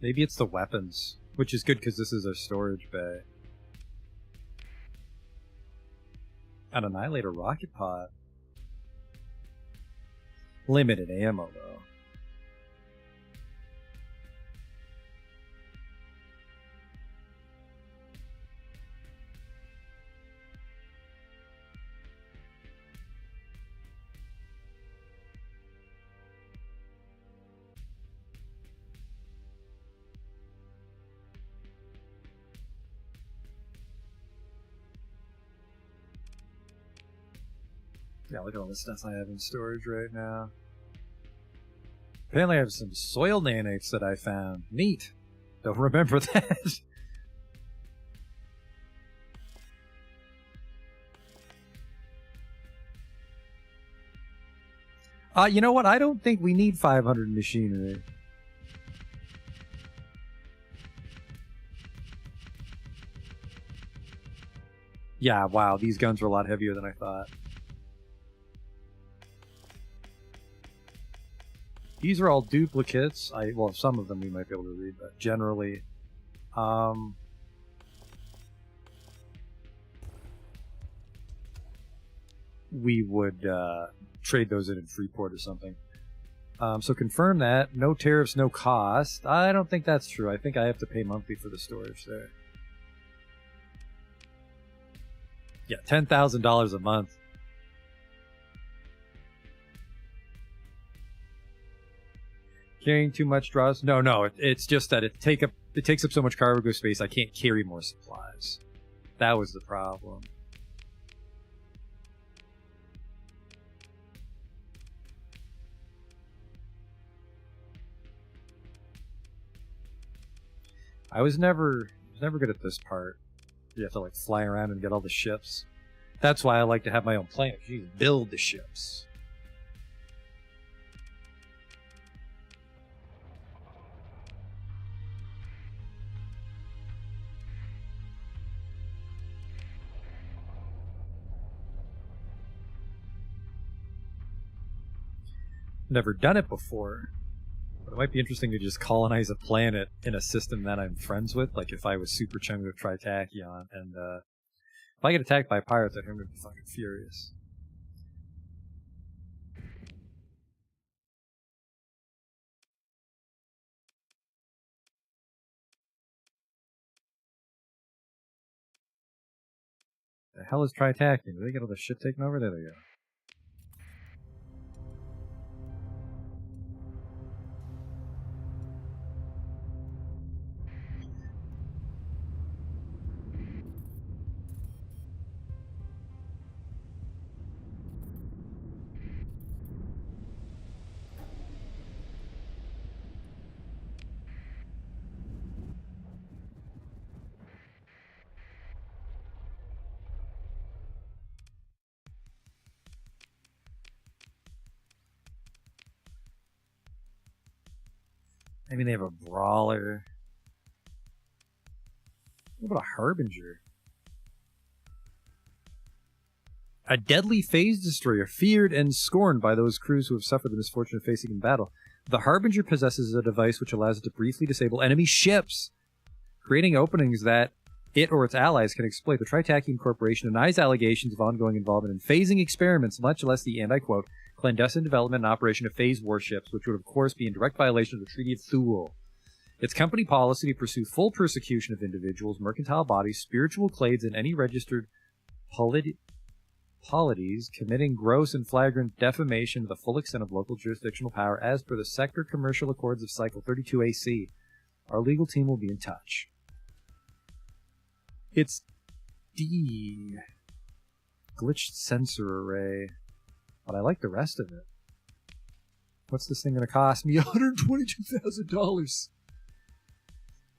Maybe it's the weapons, which is good because this is a storage bay. An Annihilator rocket pod. Limited ammo, though. Yeah, look at all the stuff I have in storage right now. Apparently I have some soil nanites that I found. Neat. Don't remember that. You know what? I don't think we need 500 machinery. Yeah, wow, these guns are a lot heavier than I thought. These are all duplicates. Well, some of them we might be able to read, but generally, we would trade those in Freeport or something. So confirm that. No tariffs, no cost. I don't think that's true. I think I have to pay monthly for the storage there. Yeah, $10,000 a month. Carrying too much draws? No. It's just that it takes up so much cargo space. I can't carry more supplies. That was the problem. I was never good at this part. You have to like fly around and get all the ships. That's why I like to have my own planet. You build the ships. Never done it before, but it might be interesting to just colonize a planet in a system that I'm friends with. Like if I was super chummy with Tritachyon, and if I get attacked by pirates, I'm gonna be fucking furious. The hell is Tritachyon? Did they get all the shit taken over? There they go. Maybe they have a brawler. What about a harbinger? A deadly phase destroyer, feared and scorned by those crews who have suffered the misfortune of facing in battle. The harbinger possesses a device which allows it to briefly disable enemy ships, creating openings that it or its allies can exploit. The Tritachyon Corporation denies allegations of ongoing involvement in phasing experiments, much less the, and I quote, clandestine development and operation of phase warships, which would of course be in direct violation of the Treaty of Thule. It's company policy to pursue full persecution of individuals, mercantile bodies, spiritual clades, and any registered polities committing gross and flagrant defamation to the full extent of local jurisdictional power as per the Sector Commercial Accords of Cycle 32 AC. Our legal team will be in touch. It's D. Glitched sensor array. But I like the rest of it. What's this thing going to cost me? $122,000.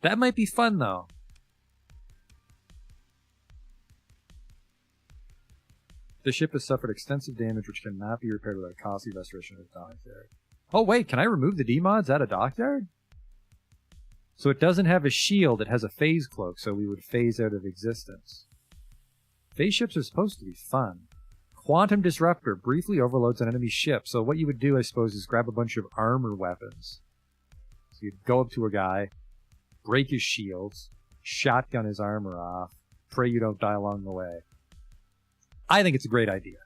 That might be fun, though. The ship has suffered extensive damage which cannot be repaired without costly restoration of the dockyard. Oh, wait, can I remove the D-mods at a dockyard? So it doesn't have a shield, it has a phase cloak, so we would phase out of existence. Phase ships are supposed to be fun. Quantum Disruptor briefly overloads an enemy ship, so what you would do, I suppose, is grab a bunch of armor weapons. So you'd go up to a guy, break his shields, shotgun his armor off, pray you don't die along the way. I think it's a great idea.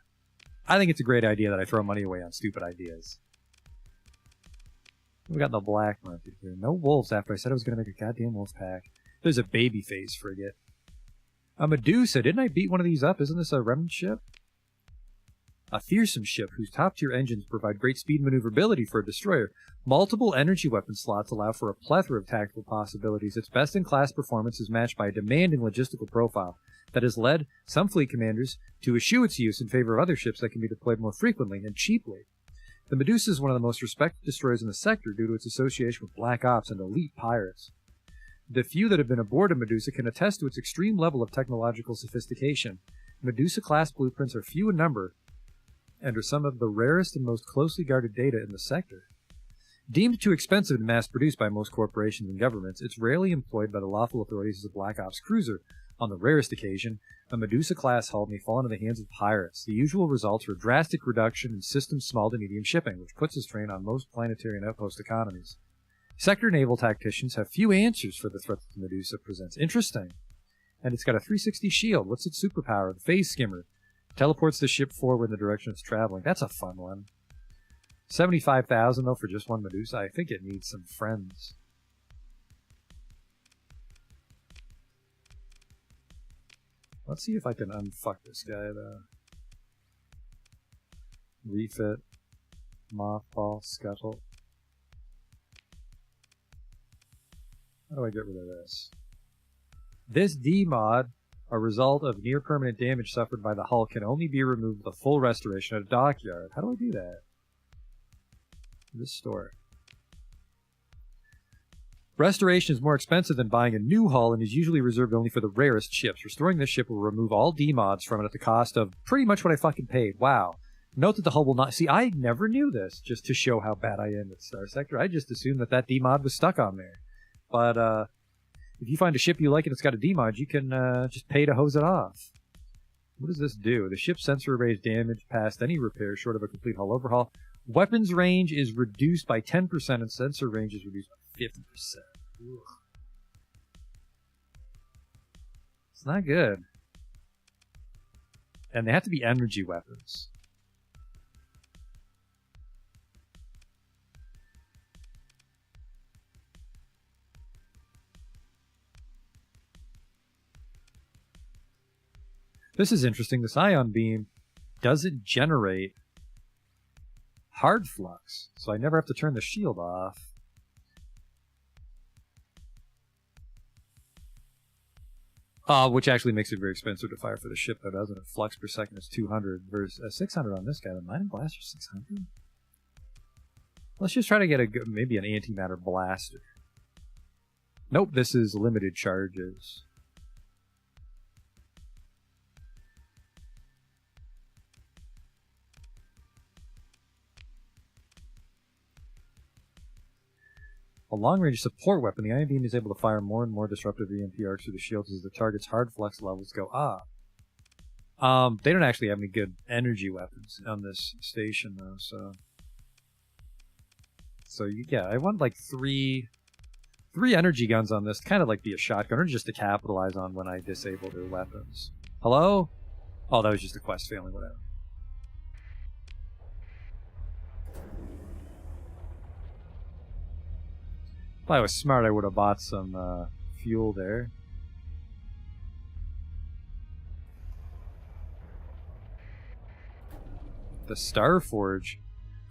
I think it's a great idea that I throw money away on stupid ideas. We got the black market here. No wolves after I said I was going to make a goddamn wolf pack. There's a baby phase frigate. A Medusa. Didn't I beat one of these up? Isn't this a remnant ship? A fearsome ship whose top-tier engines provide great speed and maneuverability for a destroyer. Multiple energy weapon slots allow for a plethora of tactical possibilities. Its best-in-class performance is matched by a demanding logistical profile that has led some fleet commanders to eschew its use in favor of other ships that can be deployed more frequently and cheaply. The Medusa is one of the most respected destroyers in the sector due to its association with black ops and elite pirates. The few that have been aboard a Medusa can attest to its extreme level of technological sophistication. Medusa-class blueprints are few in number and are some of the rarest and most closely guarded data in the sector. Deemed too expensive to mass-produce by most corporations and governments, it's rarely employed by the lawful authorities as a black ops cruiser. On the rarest occasion, a Medusa-class hull may fall into the hands of pirates. The usual results are a drastic reduction in system small to medium shipping, which puts a strain on most planetary and outpost economies. Sector naval tacticians have few answers for the threat that the Medusa presents. Interesting. And it's got a 360 shield. What's its superpower? The phase skimmer. Teleports the ship forward in the direction it's traveling. That's a fun one. 75,000 though for just one Medusa. I think it needs some friends. Let's see if I can unfuck this guy though. Refit. Mothball. Scuttle. How do I get rid of this? This D-mod, a result of near-permanent damage suffered by the hull, can only be removed with a full restoration at a dockyard. How do I do that? Restore. Restoration is more expensive than buying a new hull and is usually reserved only for the rarest ships. Restoring this ship will remove all D-mods from it at the cost of pretty much what I fucking paid. Wow. Note that the hull will not... See, I never knew this, just to show how bad I am at Starsector. I just assumed that that D-mod was stuck on there. But, if you find a ship you like and it's got a D-mod, you can just pay to hose it off. What does this do? The ship's sensor array is damaged past any repair short of a complete hull overhaul. Weapons range is reduced by 10% and sensor range is reduced by 50%. Ugh. It's not good. And they have to be energy weapons. This is interesting. This ion beam doesn't generate hard flux, so I never have to turn the shield off. Which actually makes it very expensive to fire for the ship, though, doesn't it? Flux per second is 200 versus 600 on this guy. The mining blaster 600. Let's just try to get maybe an antimatter blaster. Nope, this is limited charges. A long-range support weapon, the ion beam is able to fire more and more disruptive EMP arcs through the shields as the target's hard flux levels go up. They don't actually have any good energy weapons on this station, though, so yeah, I want like three energy guns on this, kind of like be a shotgun, or just to capitalize on when I disable their weapons. Hello? Oh, that was just a quest failing, whatever. If I was smart, I would have bought some fuel there. The Starforge.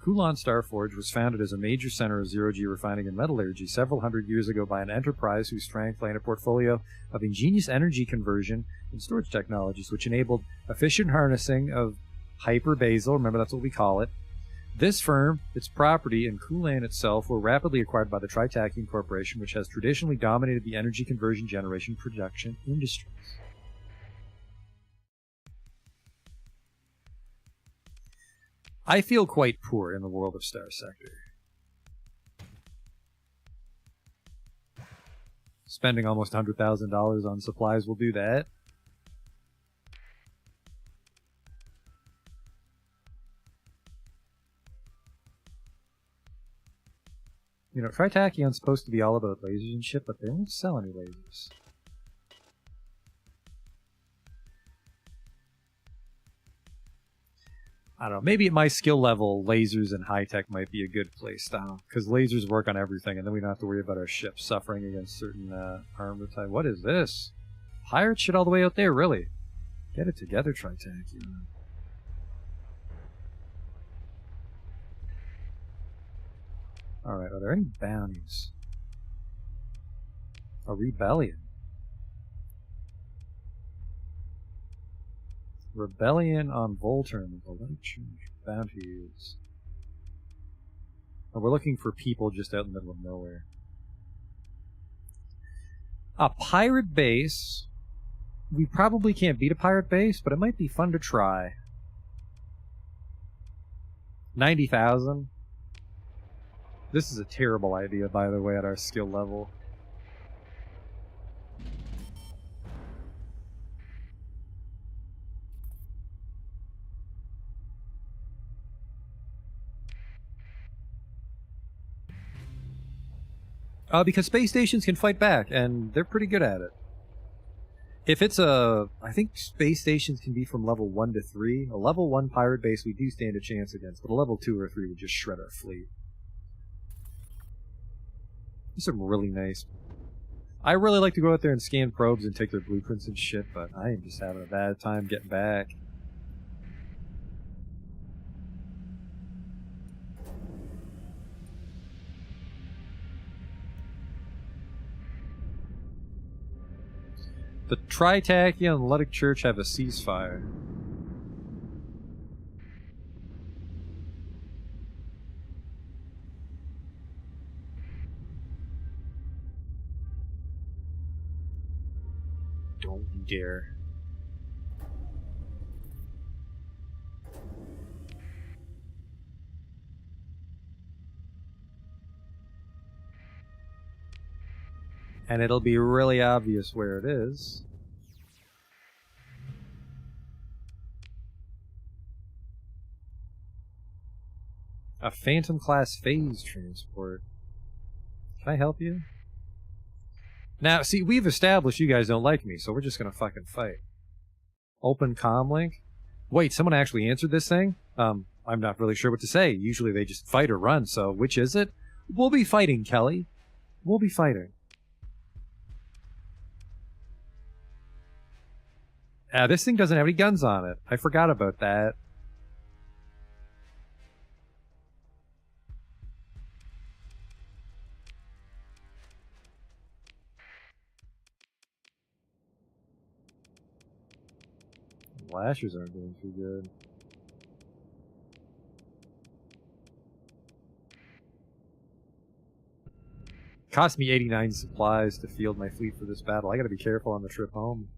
Kulan Starforge was founded as a major center of zero-G refining and metallurgy several hundred years ago by an enterprise whose strength lay in a portfolio of ingenious energy conversion and storage technologies, which enabled efficient harnessing of hyperbasal, remember that's what we call it. This firm, its property, and Kulan itself were rapidly acquired by the Tritachene Corporation, which has traditionally dominated the energy conversion generation production industries. I feel quite poor in the world of Starsector. Spending almost $100,000 on supplies will do that. You know, Tritacheon's supposed to be all about lasers and shit, but they don't sell any lasers. I don't know, maybe at my skill level, lasers and high-tech might be a good play style, because lasers work on everything, and then we don't have to worry about our ships suffering against certain armor type. What is this? Pirate shit all the way out there, really? Get it together, Tritacheon. Alright, are there any bounties? A rebellion. Rebellion on Volturn. Let me change bounties. Oh, we're looking for people just out in the middle of nowhere. A pirate base. We probably can't beat a pirate base, but it might be fun to try. 90,000. This is a terrible idea, by the way, at our skill level. Because space stations can fight back, and they're pretty good at it. If it's a... I think space stations can be from level 1 to 3. A level 1 pirate base we do stand a chance against, but a level 2 or 3 would just shred our fleet. There's some really nice... I really like to go out there and scan probes and take their blueprints and shit, but I am just having a bad time getting back. The Tritachia and Ludic Church have a ceasefire. Don't you dare. And it'll be really obvious where it is. A Phantom class phase transport. Can I help you? Now, see, we've established you guys don't like me, so we're just gonna fucking fight. Open comlink? Wait, someone actually answered this thing? I'm not really sure what to say. Usually they just fight or run, so which is it? We'll be fighting, Kelly. We'll be fighting. This thing doesn't have any guns on it. I forgot about that. Lashers aren't doing too good. Cost me 89 supplies to field my fleet for this battle. I gotta be careful on the trip home.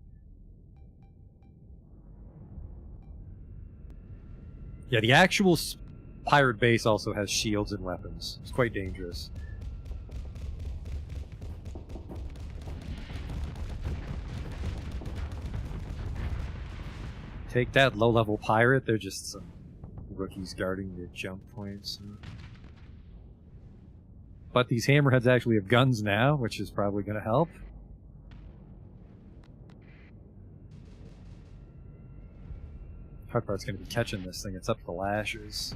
Yeah, the actual pirate base also has shields and weapons. It's quite dangerous. Take that, low-level pirate. They're just some rookies guarding their jump points. But these hammerheads actually have guns now, which is probably going to help. Hard part's going to be catching this thing. It's up to the lashers.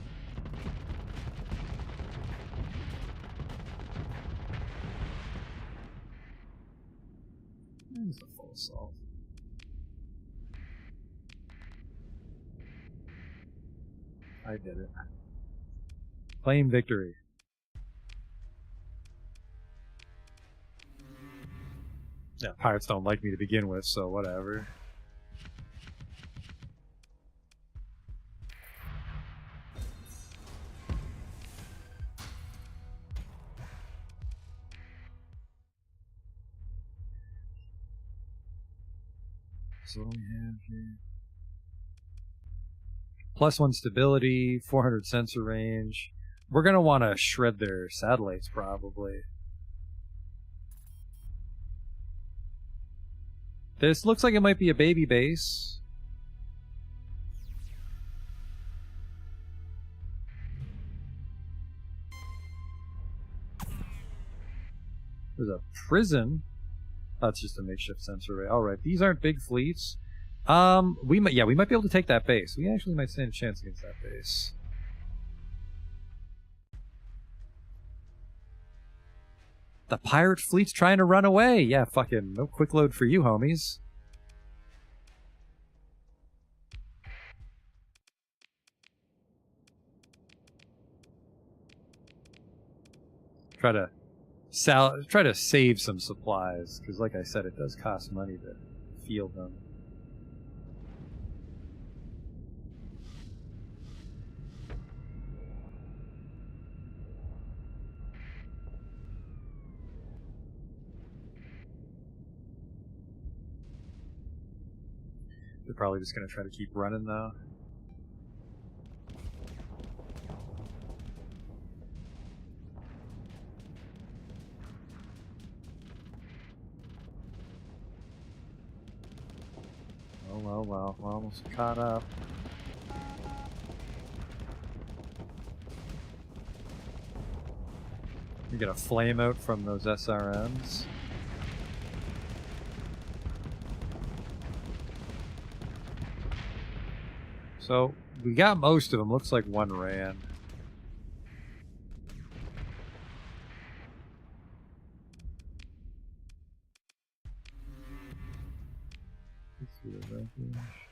There's a full assault. I did it. Claim victory. Yeah, pirates don't like me to begin with, so whatever. So what do we have here? +1 stability, 400 sensor range. We're gonna want to shred their satellites, probably. This looks like it might be a baby base. There's a prison. That's just a makeshift sensor array. All right, these aren't big fleets. We might be able to take that base. We actually might stand a chance against that base. The pirate fleet's trying to run away. Yeah, fucking no quick load for you, homies. Try to save some supplies, because like I said, it does cost money to field them. They're probably just going to try to keep running, though. Oh, well, we're almost caught up. You get a flame out from those SRMs. So, we got most of them. Looks like one ran.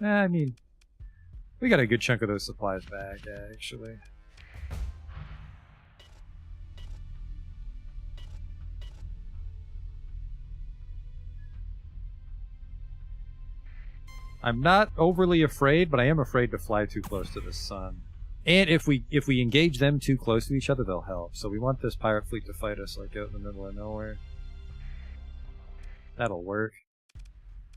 I mean, we got a good chunk of those supplies back, actually. I'm not overly afraid, but I am afraid to fly too close to the sun. And if we engage them too close to each other, they'll help. So we want this pirate fleet to fight us like out in the middle of nowhere. That'll work.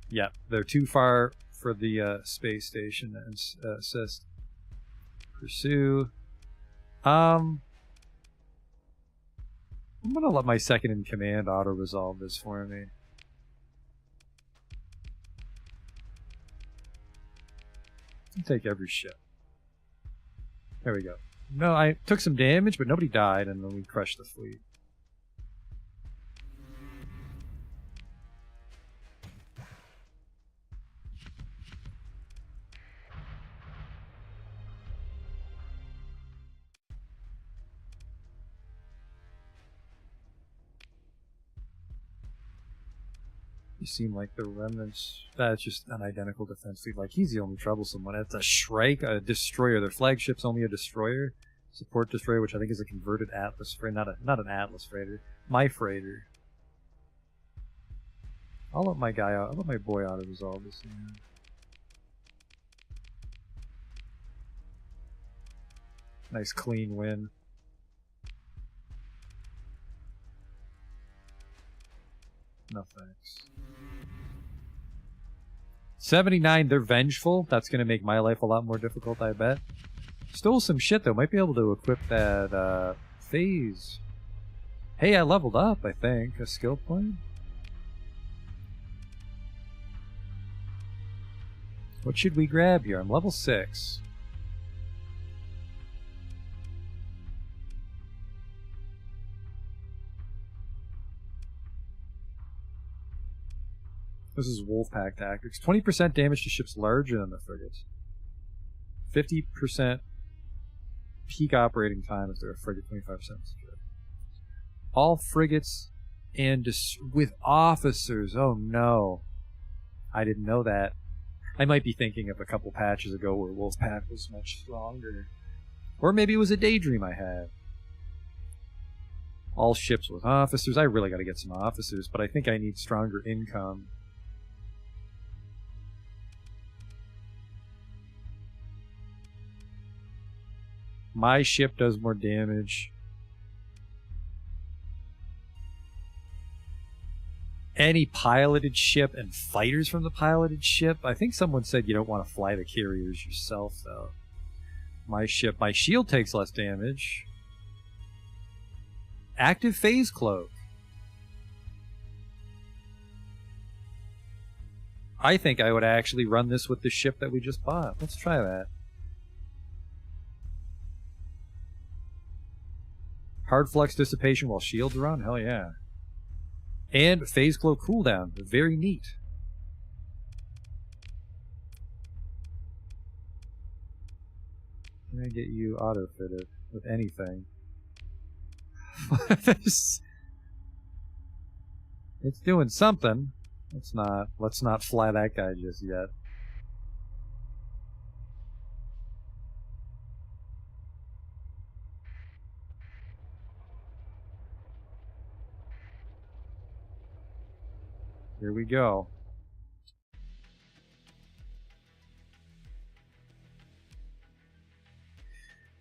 Yeah, they're too far for the space station to assist. Pursue. I'm gonna let my second in command auto-resolve this for me. I'll take every ship. There we go. No, I took some damage, but nobody died, and then we crushed the fleet. You seem like the remnants. That's just an identical defense fleet. Like, he's the only troublesome one. It's a Shrike, a destroyer. Their flagship's only a destroyer. Support destroyer, which I think is a converted Atlas freighter. Not an Atlas freighter. My freighter. I'll let my guy out. I'll let my boy out of resolve this thing. Nice clean win. No thanks. 79, they're vengeful. That's going to make my life a lot more difficult, I bet. Stole some shit, though. Might be able to equip that phase. Hey, I leveled up, I think. A skill point? What should we grab here? I'm level 6. This is Wolfpack Tactics. 20% damage to ships larger than the frigates. 50% peak operating time if they're a frigate, 25% secure. All frigates and with officers. Oh no. I didn't know that. I might be thinking of a couple patches ago where Wolfpack was much stronger. Or maybe it was a daydream I had. All ships with officers. I really got to get some officers, but I think I need stronger income. My ship does more damage. Any piloted ship and fighters from the piloted ship. I think someone said you don't want to fly the carriers yourself, though. My ship, my shield takes less damage. Active phase cloak. I think I would actually run this with the ship that we just bought. Let's try that. Hard flux dissipation while shields are on? Hell yeah. And phase cloak cooldown. Very neat. Can I get you auto-fitted with anything? It's doing something. Let's not fly that guy just yet. Here we go.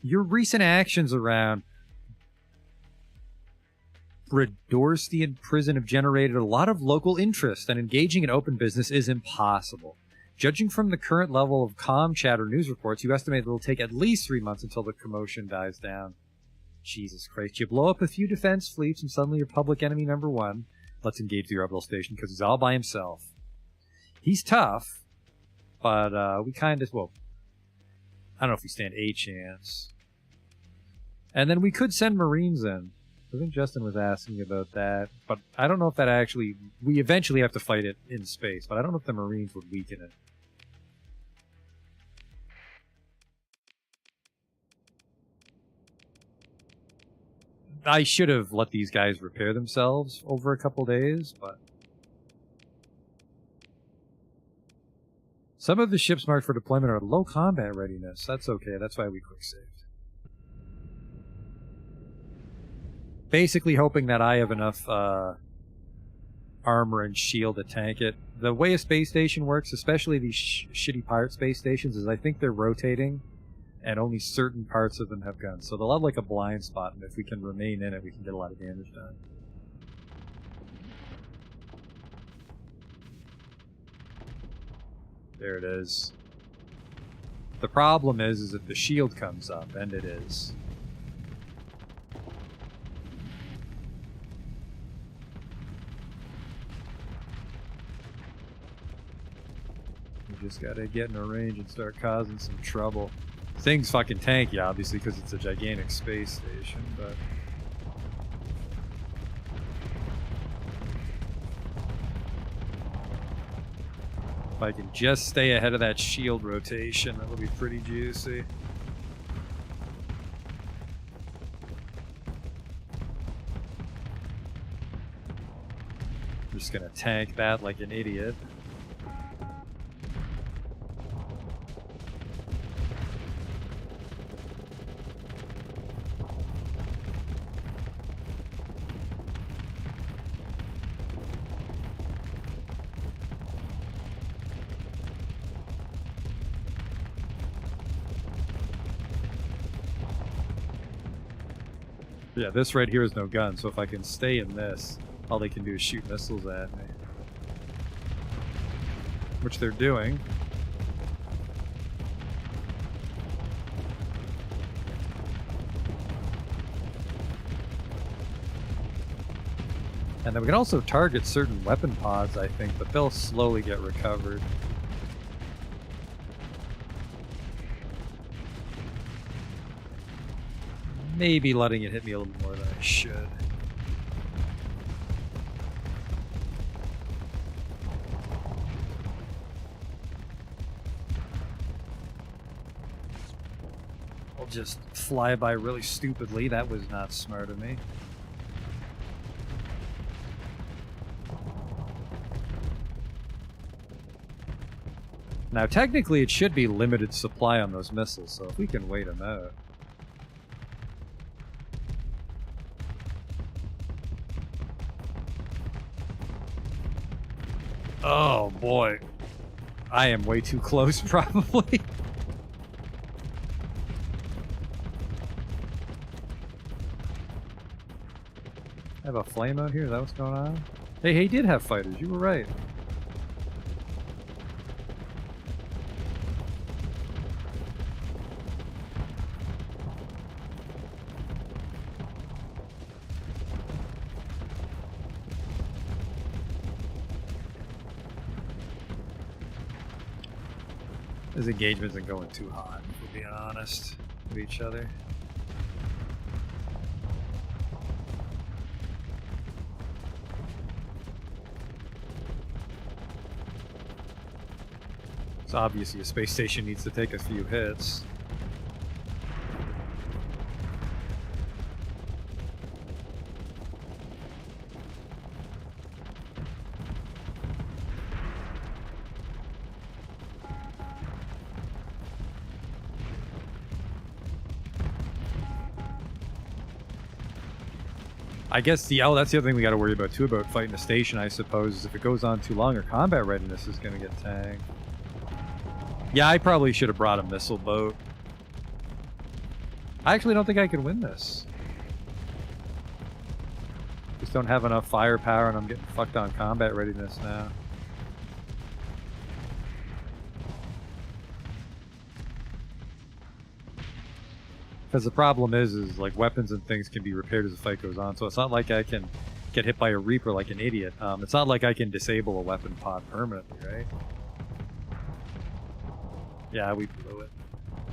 Your recent actions around Bredorstian prison have generated a lot of local interest, and engaging in open business is impossible. Judging from the current level of comm chat or news reports, you estimate it'll take at least 3 months until the commotion dies down. Jesus Christ, you blow up a few defense fleets and suddenly you're public enemy number 1. Let's engage the orbital station because he's all by himself. He's tough, but we kind of, well, I don't know if we stand a chance. And then we could send Marines in. I think Justin was asking about that, but I don't know if that actually... We eventually have to fight it in space, but I don't know if the Marines would weaken it. I should have let these guys repair themselves over a couple days, but... Some of the ships marked for deployment are at low combat readiness. That's okay, that's why we quick saved. Basically hoping that I have enough armor and shield to tank it. The way a space station works, especially these shitty pirate space stations, is I think they're rotating, and only certain parts of them have guns. So they'll have like a blind spot, and if we can remain in it, we can get a lot of damage done. There it is. The problem is if the shield comes up, and it is. Just gotta get in a range and start causing some trouble. Thing's fucking tanky, obviously, because it's a gigantic space station, but... If I can just stay ahead of that shield rotation, that'll be pretty juicy. I'm just gonna tank that like an idiot. Yeah, this right here is no gun, so if I can stay in this, all they can do is shoot missiles at me. Which they're doing. And then we can also target certain weapon pods, I think, but they'll slowly get recovered. Maybe letting it hit me a little more than I should. I'll just fly by really stupidly. That was not smart of me. Now, technically, it should be limited supply on those missiles, so if we can wait them out. Oh boy. I am way too close, probably. I have a flame out here, is that what's going on? Hey, he did have fighters, you were right. This engagement isn't going too hot, if we're being honest with each other. So obviously a space station needs to take a few hits. I guess that's the other thing we got to worry about too about fighting the station, I suppose, is if it goes on too long, our combat readiness is going to get tanked. Yeah, I probably should have brought a missile boat. I actually don't think I can win this. Just don't have enough firepower and I'm getting fucked on combat readiness now. Because the problem is like weapons and things can be repaired as the fight goes on, so it's not like I can get hit by a Reaper like an idiot. It's not like I can disable a weapon pod permanently, right? Yeah, we blew it.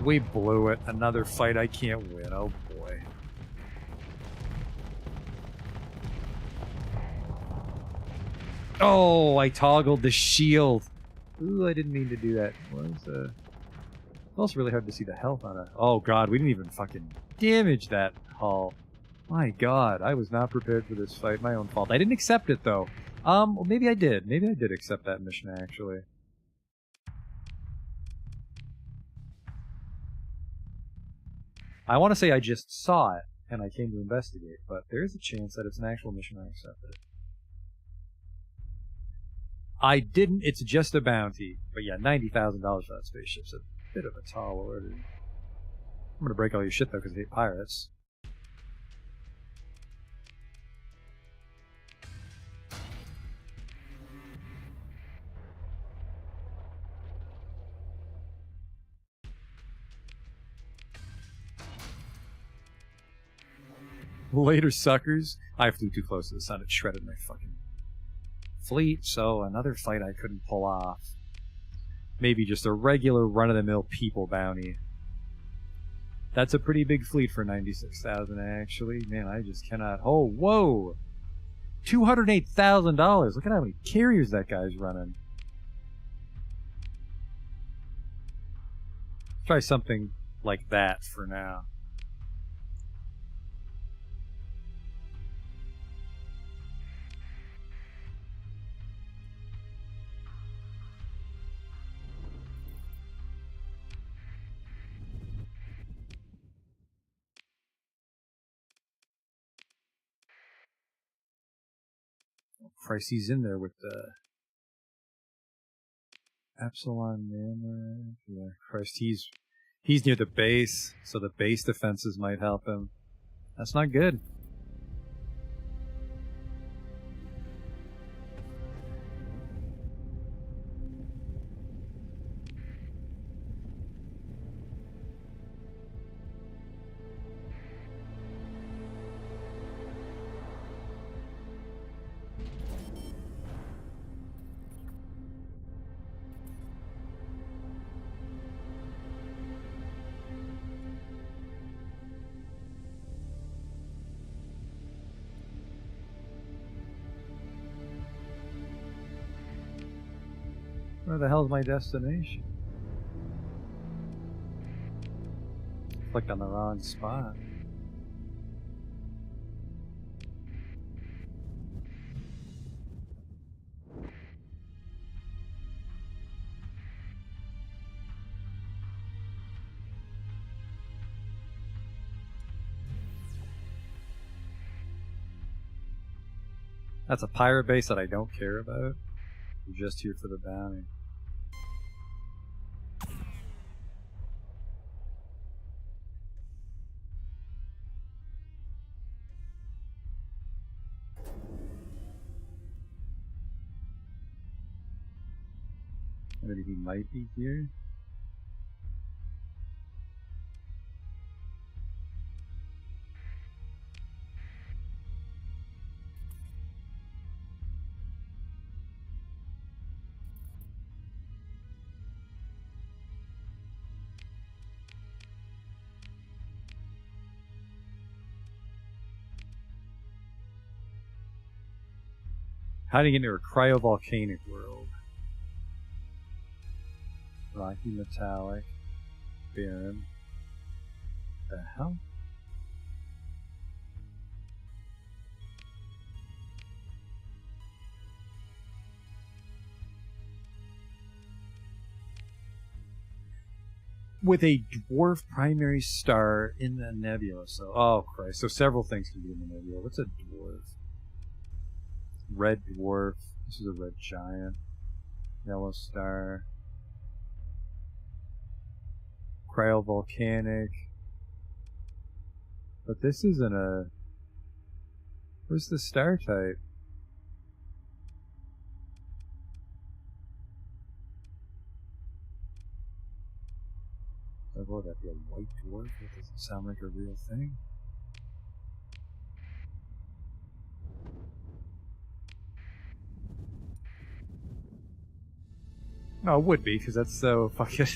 We blew it. Another fight I can't win. Oh boy. Oh, I toggled the shield. Ooh, I didn't mean to do that. It's also really hard to see the health on it. Oh god, we didn't even fucking damage that hull. My god, I was not prepared for this fight. My own fault. I didn't accept it though. Well, maybe I did. Maybe I did accept that mission actually. I want to say I just saw it and I came to investigate, but there is a chance that it's an actual mission I accepted. I didn't. It's just a bounty. But yeah, $90,000 for that spaceship's a bit of a tall order. I'm gonna break all your shit though because I hate pirates. Later, suckers. I flew too close to the sun. It shredded my fucking fleet, so another fight I couldn't pull off. Maybe just a regular run-of-the-mill people bounty. That's a pretty big fleet for 96,000, actually. Man, I just cannot... Oh, whoa! $208,000! Look at how many carriers that guy's running. Try something like that for now. Christ, he's in there with the Epsilon Manor. Yeah, Christ, he's near the base, so the base defenses might help him. That's not good. Where the hell's my destination? Clicked on the wrong spot. That's a pirate base that I don't care about. You're just here for the bounty. Maybe he might be here. How do you get into a cryovolcanic world? Rocky metallic. Barren. The hell? With a dwarf primary star in the nebula. So, oh Christ. So several things can be in the nebula. What's a dwarf? Red dwarf. This is a red giant. Yellow star. Cryovolcanic. But this isn't a... Where's the star type? Would that be a white dwarf? That doesn't sound like a real thing. No, it would be, because that's so fucking...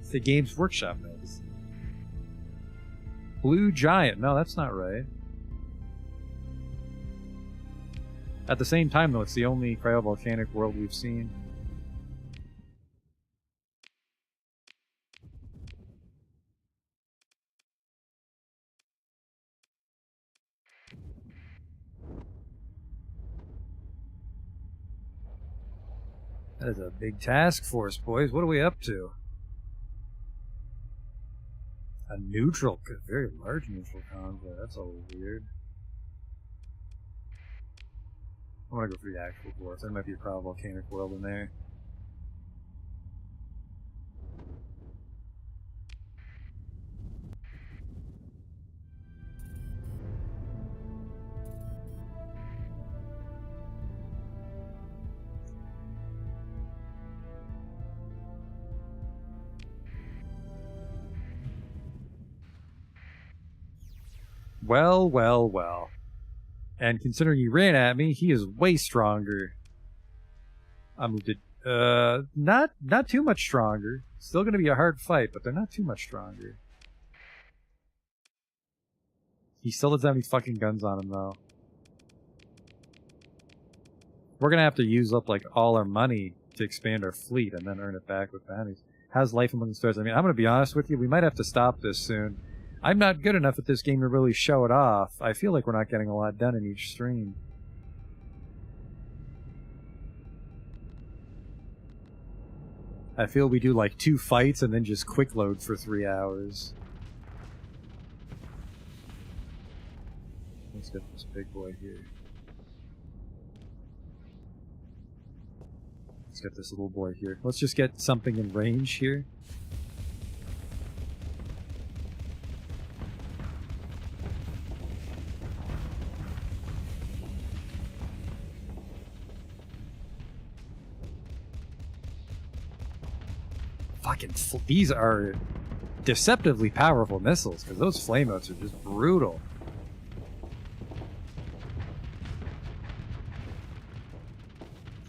It's the Games Workshop makes. Blue Giant. No, that's not right. At the same time, though, it's the only cryovolcanic world we've seen. That is a big task force, boys. What are we up to? A neutral, very large neutral convoy. That's a little weird. I want to go for the actual dwarf. There might be a cryovolcanic world in there. Well, well, well. And considering he ran at me, he is way stronger. I moved it. Not too much stronger. Still going to be a hard fight, but they're not too much stronger. He still doesn't have any fucking guns on him, though. We're going to have to use up, like, all our money to expand our fleet and then earn it back with bounties. How's life among the stars? I mean, I'm going to be honest with you. We might have to stop this soon. I'm not good enough at this game to really show it off. I feel like we're not getting a lot done in each stream. I feel we do like 2 fights and then just quick load for 3 hours. Let's get this big boy here. Let's get this little boy here. Let's just get something in range here. These are deceptively powerful missiles, because those flameouts are just brutal.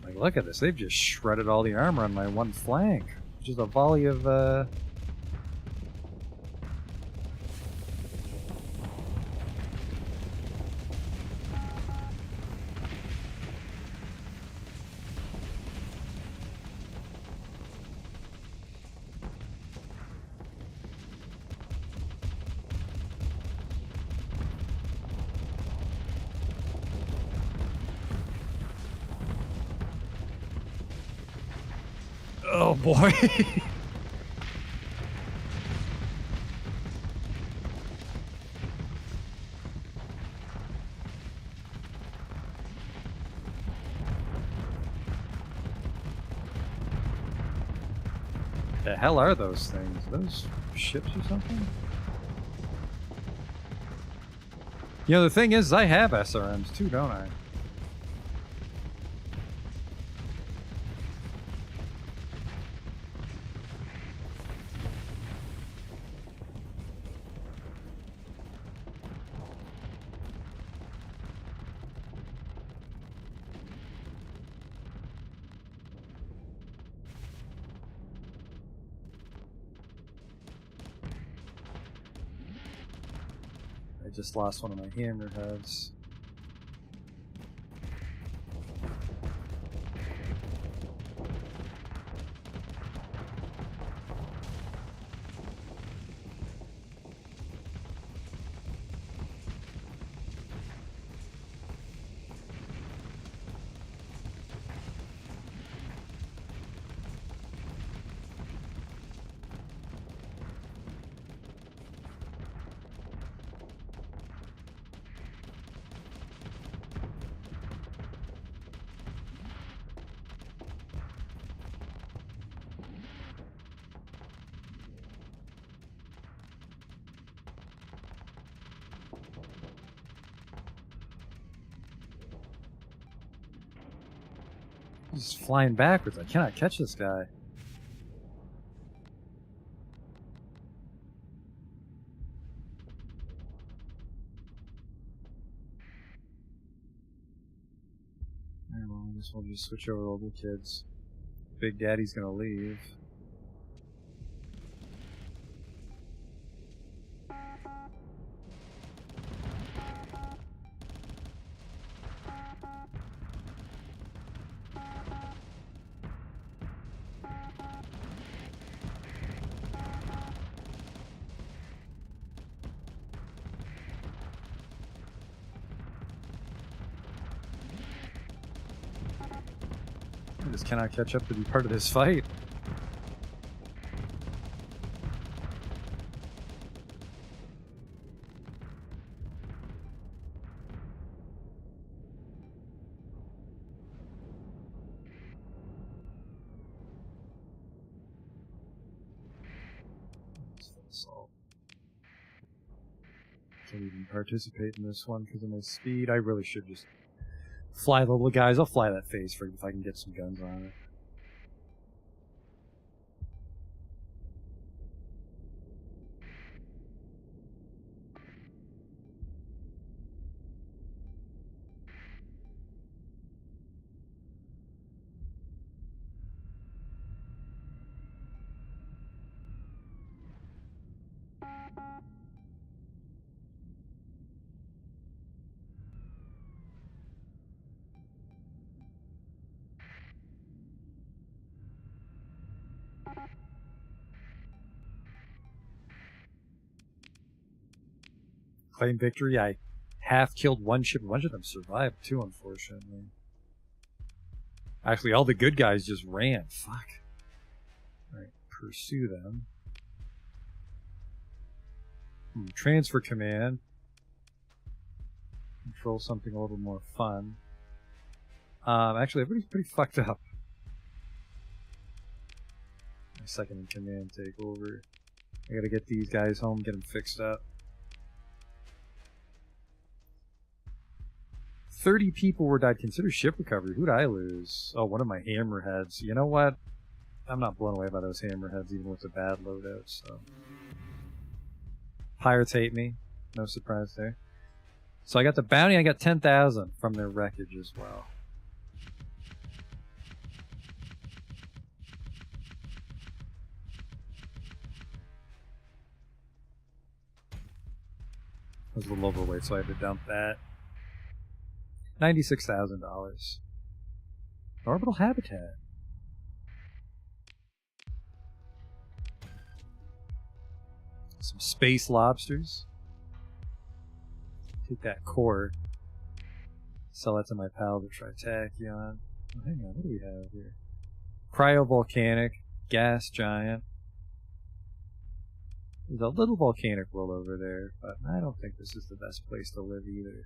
Like, look at this. They've just shredded all the armor on my one flank. Just a volley of, Oh boy. The hell are those things? Those ships or something? You know, the thing is, I have SRMs too, don't I? I just lost one of my hammerheads. He's flying backwards. I cannot catch this guy. Alright, well, I guess we'll just switch over to all the kids. Big Daddy's gonna leave. I just cannot catch up to be part of this fight. Can't even participate in this one because of my speed. I really should just fly the little guys. I'll fly that phase frig if I can get some guns on it. Claim victory. I half killed one ship. A bunch of them survived too, unfortunately. Actually, all the good guys just ran. Fuck. Alright, pursue them. Transfer command. Control something a little more fun. Actually, everybody's pretty fucked up. My second in command take over. I gotta get these guys home, get them fixed up. 30 people were died. Consider ship recovery. Who'd I lose? Oh, one of my hammerheads. You know what? I'm not blown away by those hammerheads, even with the bad loadouts. So. Pirates hate me. No surprise there. So I got the bounty. I got 10,000 from their wreckage as well. I was a little overweight, so I had to dump that. $96,000. Orbital habitat. Some space lobsters. Take that core. Sell that to my pal, the Tritachyon. Oh, hang on, what do we have here? Cryovolcanic, gas giant. There's a little volcanic world over there, but I don't think this is the best place to live either.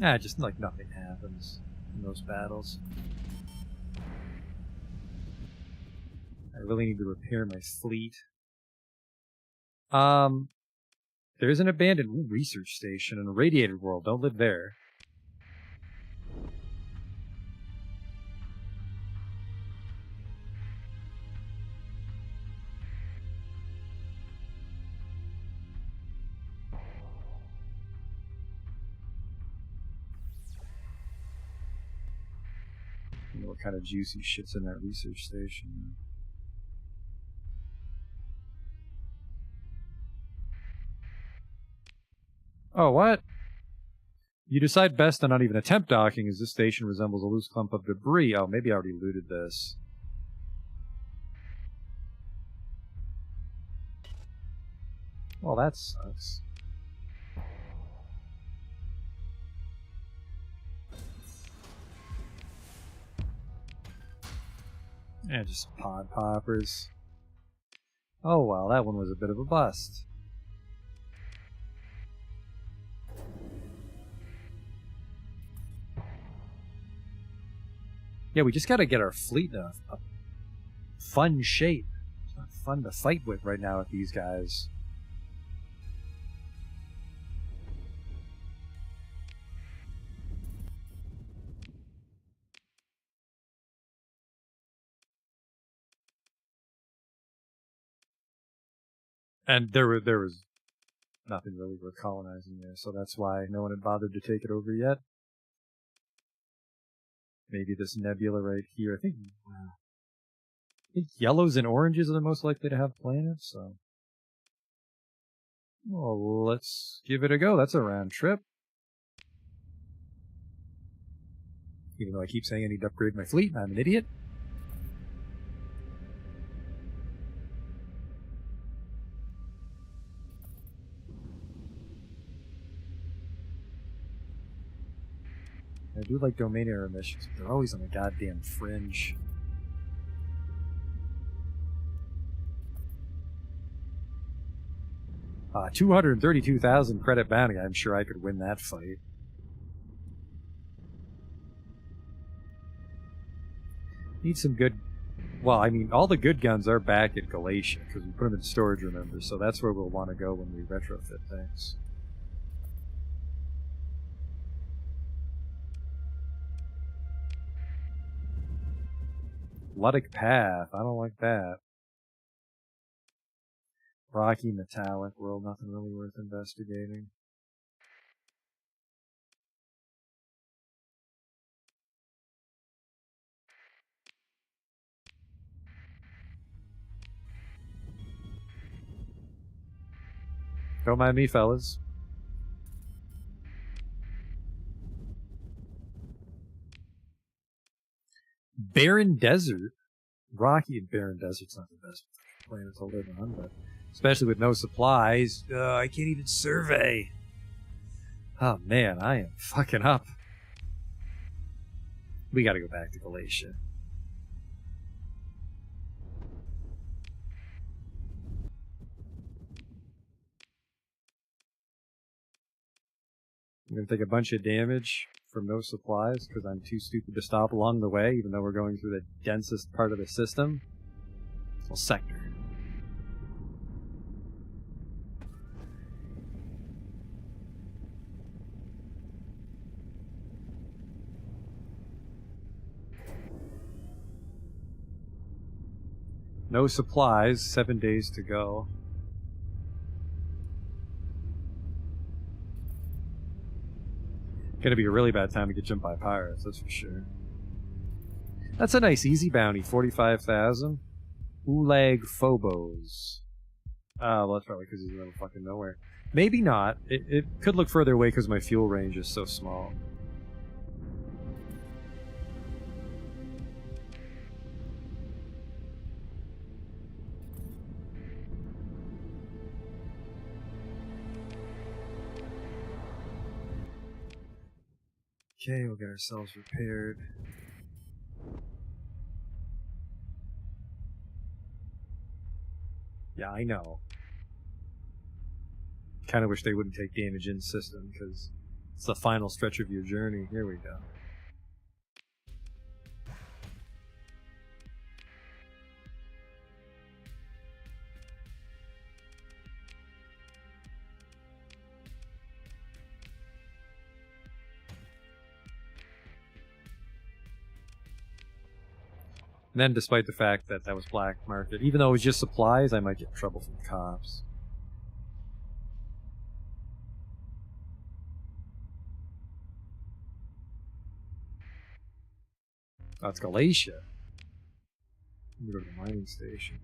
Just like nothing happens in those battles. I really need to repair my fleet. There's an abandoned research station in a radiated world. Don't live there. I don't know what kind of juicy shit's in that research station. Oh, what? You decide best to not even attempt docking, as this station resembles a loose clump of debris. Oh, maybe I already looted this. Well, that sucks. Just pod poppers. Oh, well, that one was a bit of a bust. Yeah, we just gotta get our fleet in a fun shape. It's not fun to fight with right now with these guys. And there was nothing really worth colonizing there, so that's why no one had bothered to take it over yet. Maybe this nebula right here. I think yellows and oranges are the most likely to have planets, so... Well, let's give it a go. That's a round trip. Even though I keep saying I need to upgrade my fleet, I'm an idiot. I do like domain error missions, but they're always on the goddamn fringe. Ah, 232,000 credit bounty. I'm sure I could win that fight. Need some good... Well, I mean, all the good guns are back at Galatia, because we put them in storage, remember, so that's where we'll want to go when we retrofit things. Luddic Path. I don't like that. Rocky Metallic World. Nothing really worth investigating. Don't mind me, fellas. Barren Desert. Rocky and Barren Desert's not the best planet to live on, but especially with no supplies. I can't even survey. Oh man, I am fucking up. We gotta go back to Galatia. I'm gonna take a bunch of damage from no supplies because I'm too stupid to stop along the way, even though we're going through the densest part of the system. Well, sector. No supplies, 7 days to go. Gonna be a really bad time to get jumped by pirates, that's for sure. That's a nice easy bounty, 45,000. Ulag Phobos. Oh, well, that's probably because he's in the middle of fucking nowhere. Maybe not. It could look further away because my fuel range is so small. Okay, we'll get ourselves repaired. Yeah, I know. Kind of wish they wouldn't take damage in system, because It's the final stretch of your journey. Here we go. And then, despite the fact that that was black market, even though it was just supplies, I might get in trouble from the cops. Oh, it's Galatia. Let me go to the mining station.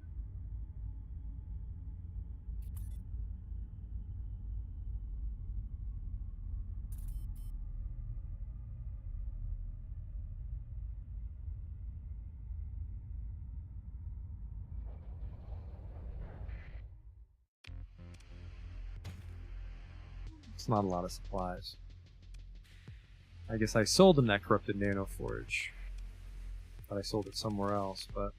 It's not a lot of supplies. I guess I sold them that corrupted nano forge. But I sold it somewhere else, but...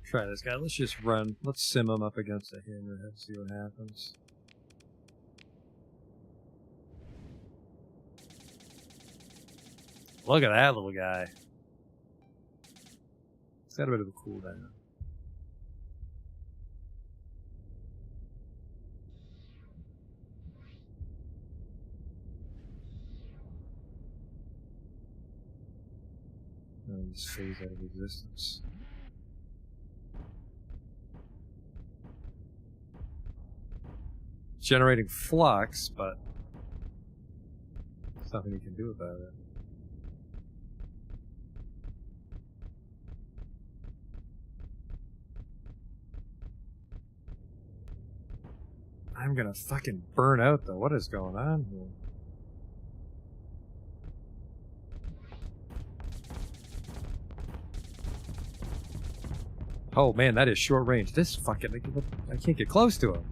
Try this guy. Let's just run. Let's sim him up against a hammerhead, see what happens. Look at that little guy. He's got a bit of a cooldown. Oh, he's phased out of existence. Generating flux, but there's nothing you can do about it. I'm gonna fucking burn out though. What is going on here? Oh man, that is short range. This fucking... I can't get close to him.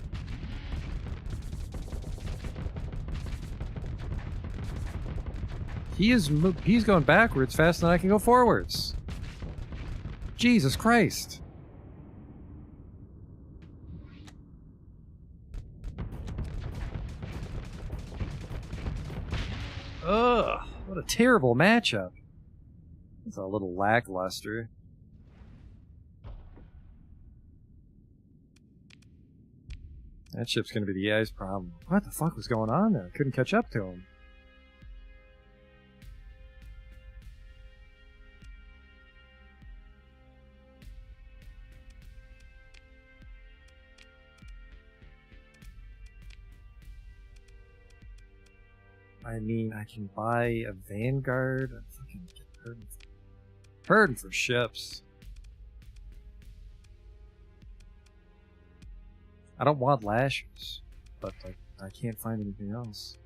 He's going backwards faster than I can go forwards. Jesus Christ. Ugh, what a terrible matchup. It's a little lackluster. That ship's gonna be the AI's problem. What the fuck was going on there? I couldn't catch up to him. I mean, I can buy a Vanguard. I'm fucking hurting for ships. I don't want lashers, but I can't find anything else.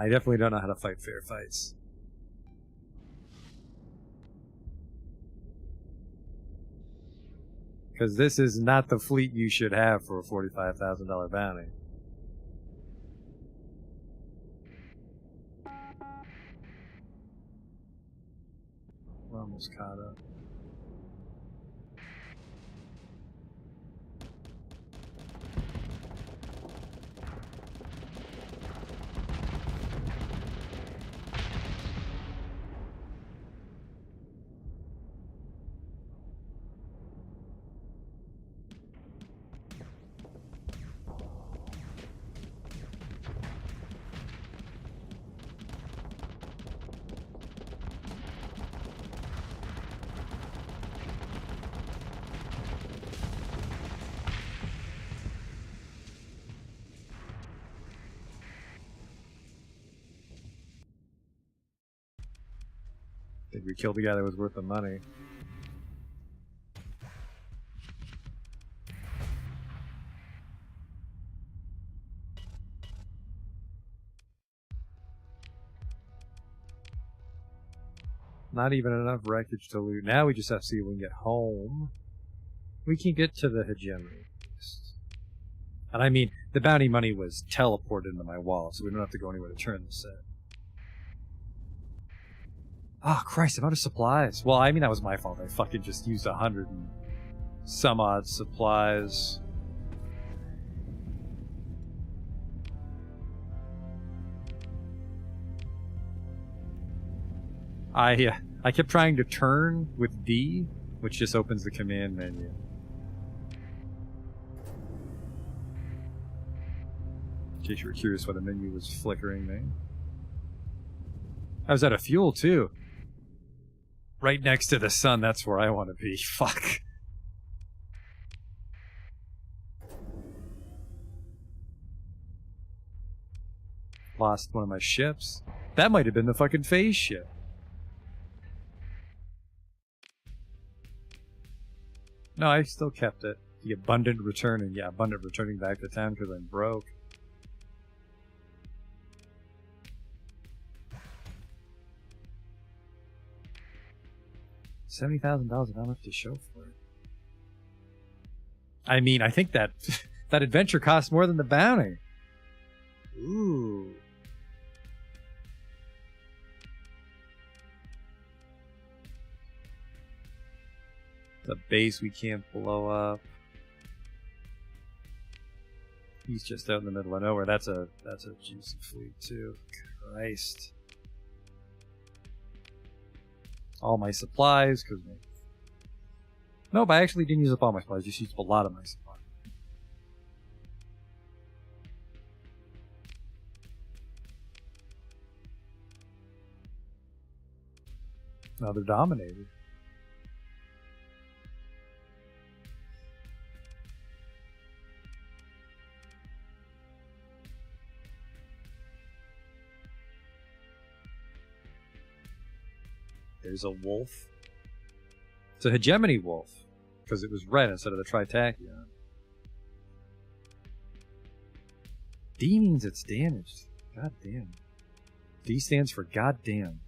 I definitely don't know how to fight fair fights. Because this is not the fleet you should have for a $45,000 bounty. We're almost caught up. I think we killed the guy that was worth the money. Not even enough wreckage to loot. Now we just have to see if we can get home. We can get to the hegemony. And I mean, the bounty money was teleported into my wallet, so we don't have to go anywhere to turn this in. Oh, Christ, I'm out of supplies. Well, I mean, that was my fault. I fucking just used 100 and some odd supplies. I kept trying to turn with D, which just opens the command menu. In case you were curious why the menu was flickering me. I was out of fuel, too. Right next to the sun, that's where I want to be. Fuck. Lost one of my ships. That might have been the fucking phase ship. No, I still kept it. The abundant returning. Yeah, abundant returning back to town because I'm broke. $70,000, how much to show for it? I mean, I think that that adventure costs more than the bounty. Ooh. The base we can't blow up. He's just out in the middle of nowhere. That's a juicy fleet too. Christ. All my supplies, because nope, I actually didn't use up all my supplies. Just used up a lot of my supplies. Now they're dominated. There's a wolf. It's a hegemony wolf, because it was red instead of the Tritachyon. D means it's damaged. God damn. D stands for goddamn.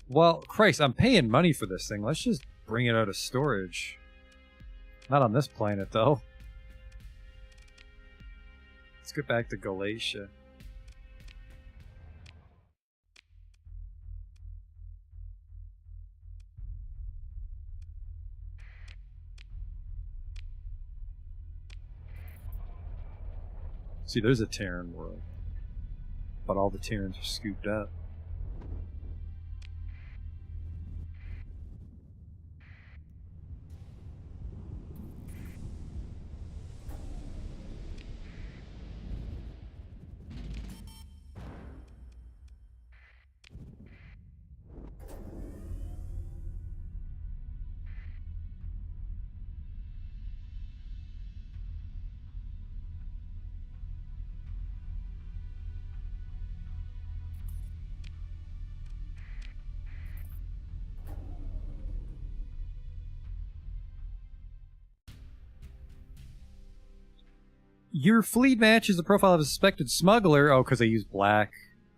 Well, Christ, I'm paying money for this thing. Let's just bring it out of storage. Not on this planet, though. Let's get back to Galatia. See, there's a Terran world. But all the Terrans are scooped up. Your fleet matches the profile of a suspected smuggler. Oh, because I use black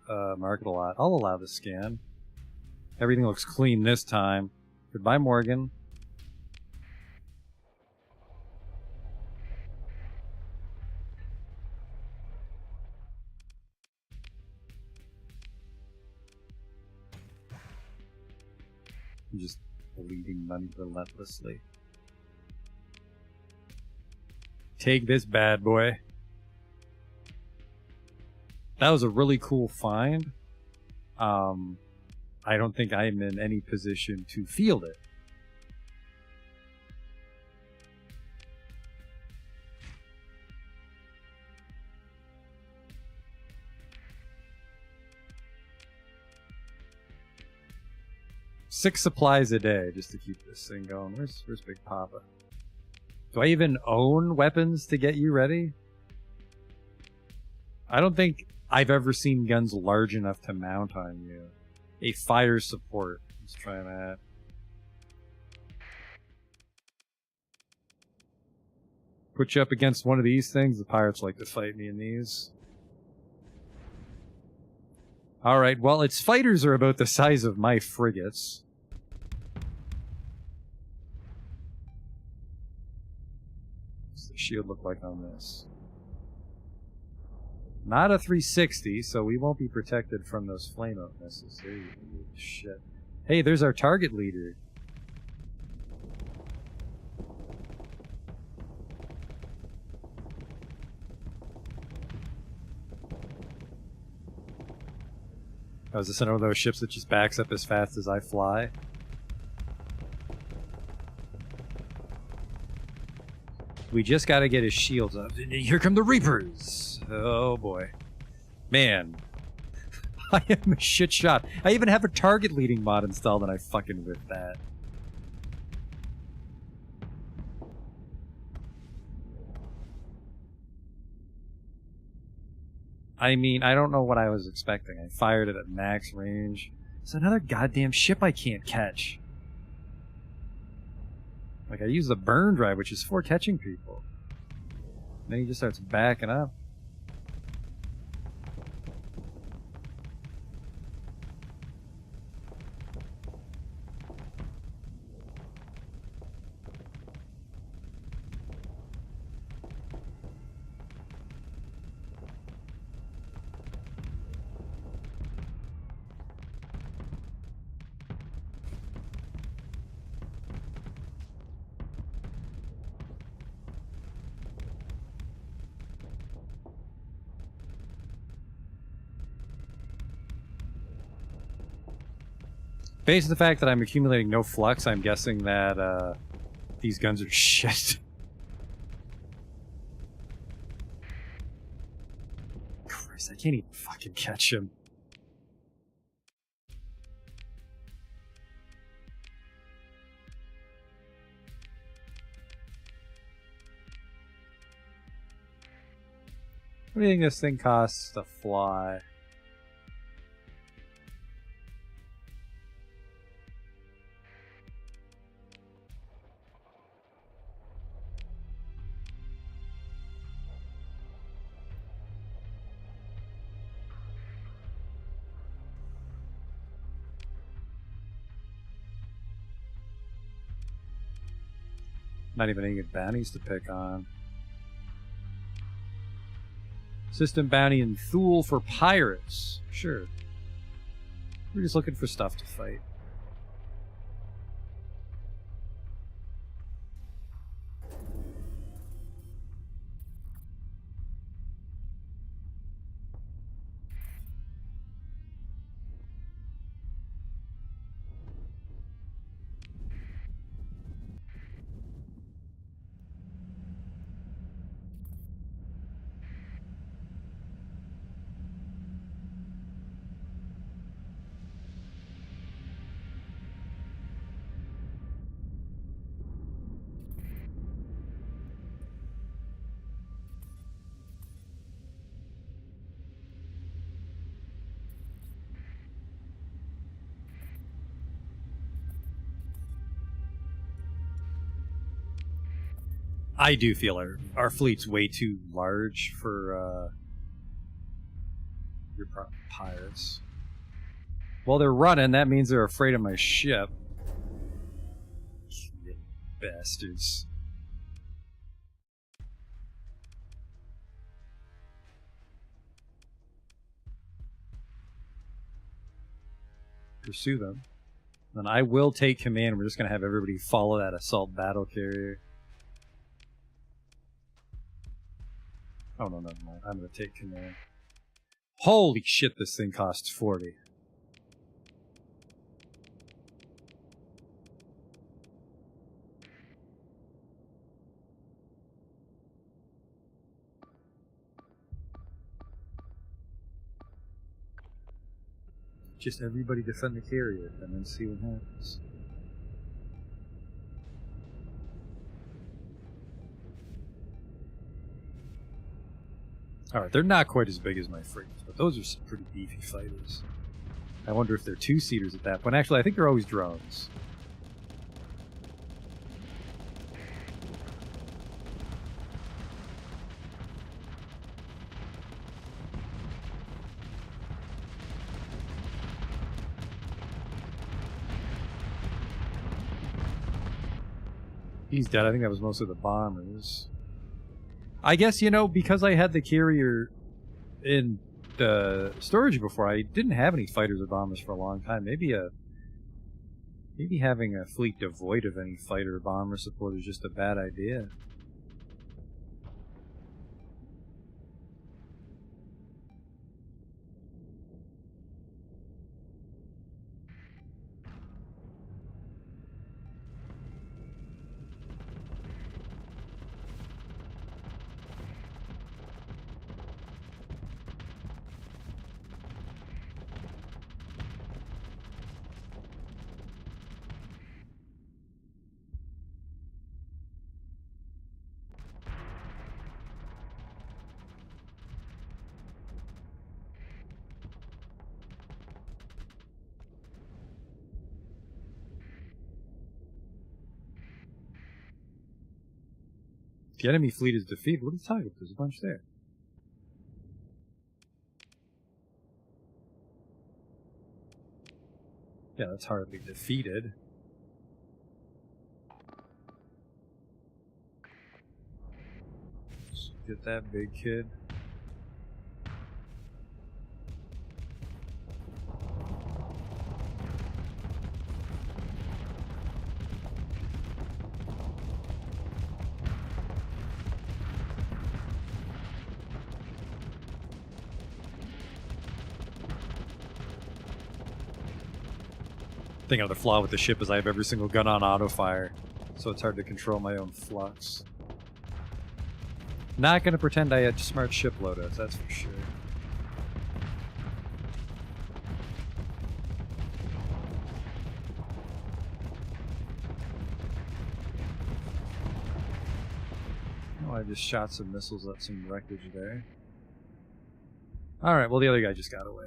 market a lot. I'll allow the scan. Everything looks clean this time. Goodbye, Morgan. I'm just bleeding money relentlessly. Take this bad boy. That was a really cool find. I don't think I'm in any position to field it. Six supplies a day just to keep this thing going. Where's Big Papa? Do I even own weapons to get you ready? I don't think I've ever seen guns large enough to mount on you. A fire support. Let's try that. Put you up against one of these things. The pirates like to fight me in these. Alright, well, its fighters are about the size of my frigates. What's the shield look like on this? Not a 360, so we won't be protected from those flame-out missiles. There you go. Shit. Hey, there's our target leader. Oh, is this another of those ships that just backs up as fast as I fly? We just gotta get his shields up. Here come the Reapers! Oh boy. Man. I am a shit shot. I even have a target leading mod installed and I fucking whipped that. I mean, I don't know what I was expecting. I fired it at max range. It's another goddamn ship I can't catch. Like, I use the burn drive, which is for catching people. And then he just starts backing up. Based on the fact that I'm accumulating no flux, I'm guessing that these guns are shit. Christ, I can't even fucking catch him. What do you think this thing costs to fly? Not even any good bounties to pick on. System bounty and Thule for pirates. Sure. We're just looking for stuff to fight. I do feel our fleet's way too large for your pirates. Well, they're running. That means they're afraid of my ship. You bastards. Pursue them. Then I will take command. We're just going to have everybody follow that assault battle carrier. Oh, no, never mind. I'm going to take command. Holy shit, this thing costs 40. Just everybody defend the carrier and then see what happens. Alright, they're not quite as big as my frigates, but those are some pretty beefy fighters. I wonder if they're two-seaters at that point. Actually, I think they're always drones. He's dead. I think that was mostly the bombers. I guess, you know, because I had the carrier in the storage before, I didn't have any fighters or bombers for a long time. Maybe having a fleet devoid of any fighter or bomber support is just a bad idea. If the enemy fleet is defeated, what are you talking about? There's a bunch there. Yeah, that's hardly defeated. Let's get that big kid. The other flaw with the ship is I have every single gun on auto fire, so it's hard to control my own flux. Not gonna pretend I had smart ship loadouts, that's for sure. Oh, I just shot some missiles at some wreckage there. Alright, well the other guy just got away.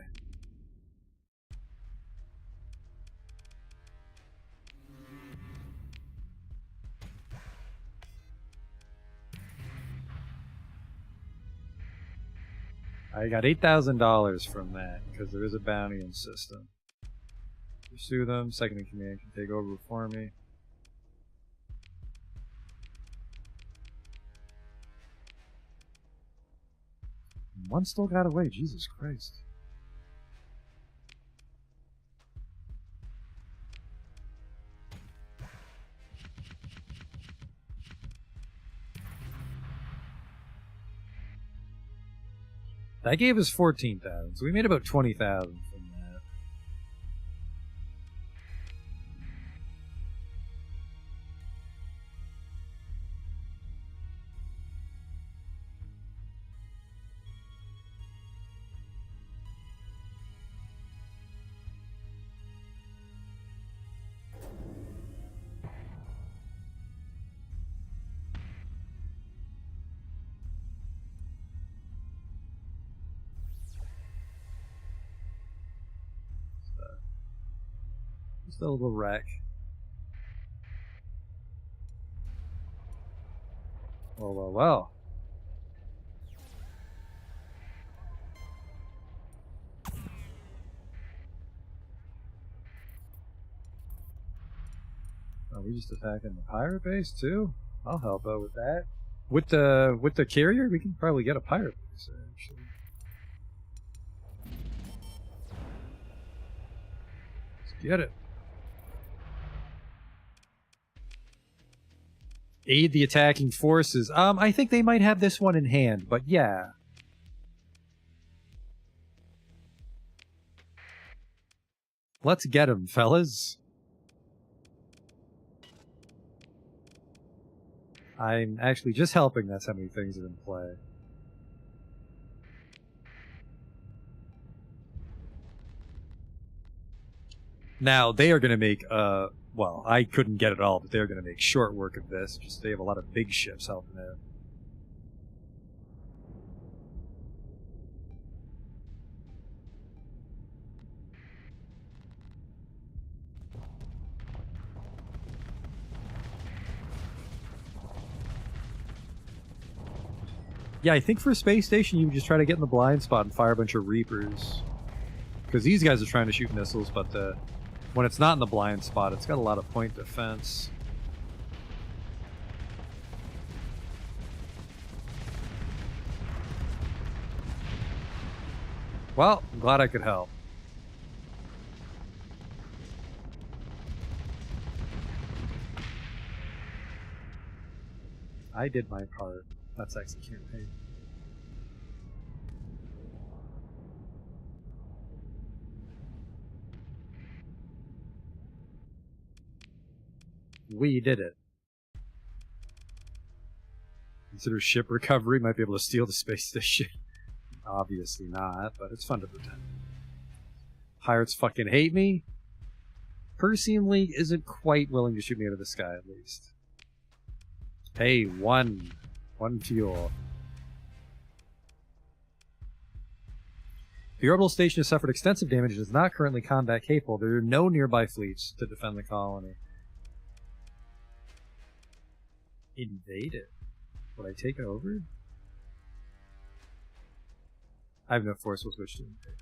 I got $8,000 from that, because there is a bounty in system. Pursue them, second in command can take over before me. One still got away, Jesus Christ. That gave us 14,000, so we made about 20,000 from that. Just a little wreck. Well, well, well. Are we just attacking the pirate base too? I'll help out with that. With the carrier, we can probably get a pirate base there, actually. Let's get it. Aid the attacking forces. I think they might have this one in hand, but yeah. Let's get him, fellas. I'm actually just helping, that's how many things are in play. Now, they are going to make, well, I couldn't get it all, but they're going to make short work of this. Just they have a lot of big ships helping out. Yeah, I think for a space station, you would just try to get in the blind spot and fire a bunch of Reapers. Because these guys are trying to shoot missiles, but when it's not in the blind spot, it's got a lot of point defense. Well, I'm glad I could help. I did my part. That's actually campaign. We did it. Consider ship recovery. Might be able to steal the space station. Obviously not, but it's fun to pretend. Pirates fucking hate me. Perseum League isn't quite willing to shoot me out of the sky, at least. Hey, one fuel. The orbital station has suffered extensive damage and is not currently combat capable. There are no nearby fleets to defend the colony. Invade it? Would I take it over? I have no forceful switch to invade.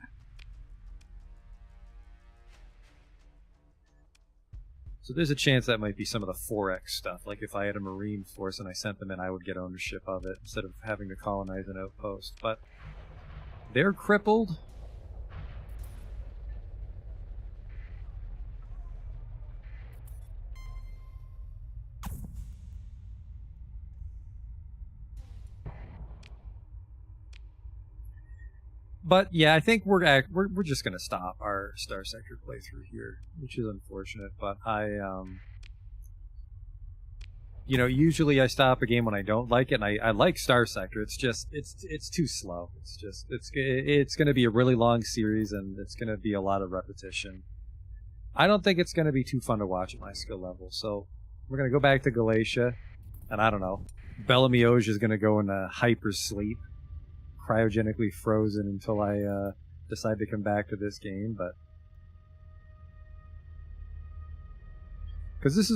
So there's a chance that might be some of the 4X stuff. Like if I had a marine force and I sent them in, I would get ownership of it instead of having to colonize an outpost. But they're crippled. But yeah, I think we're just gonna stop our Starsector playthrough here, which is unfortunate. But you know, usually I stop a game when I don't like it, and I like Starsector. It's just it's too slow. It's gonna be a really long series, and it's gonna be a lot of repetition. I don't think it's gonna be too fun to watch at my skill level. So we're gonna go back to Galatia, and I don't know, Bellamy Auge is gonna go into hyper sleep, cryogenically frozen until I decide to come back to this game. But because this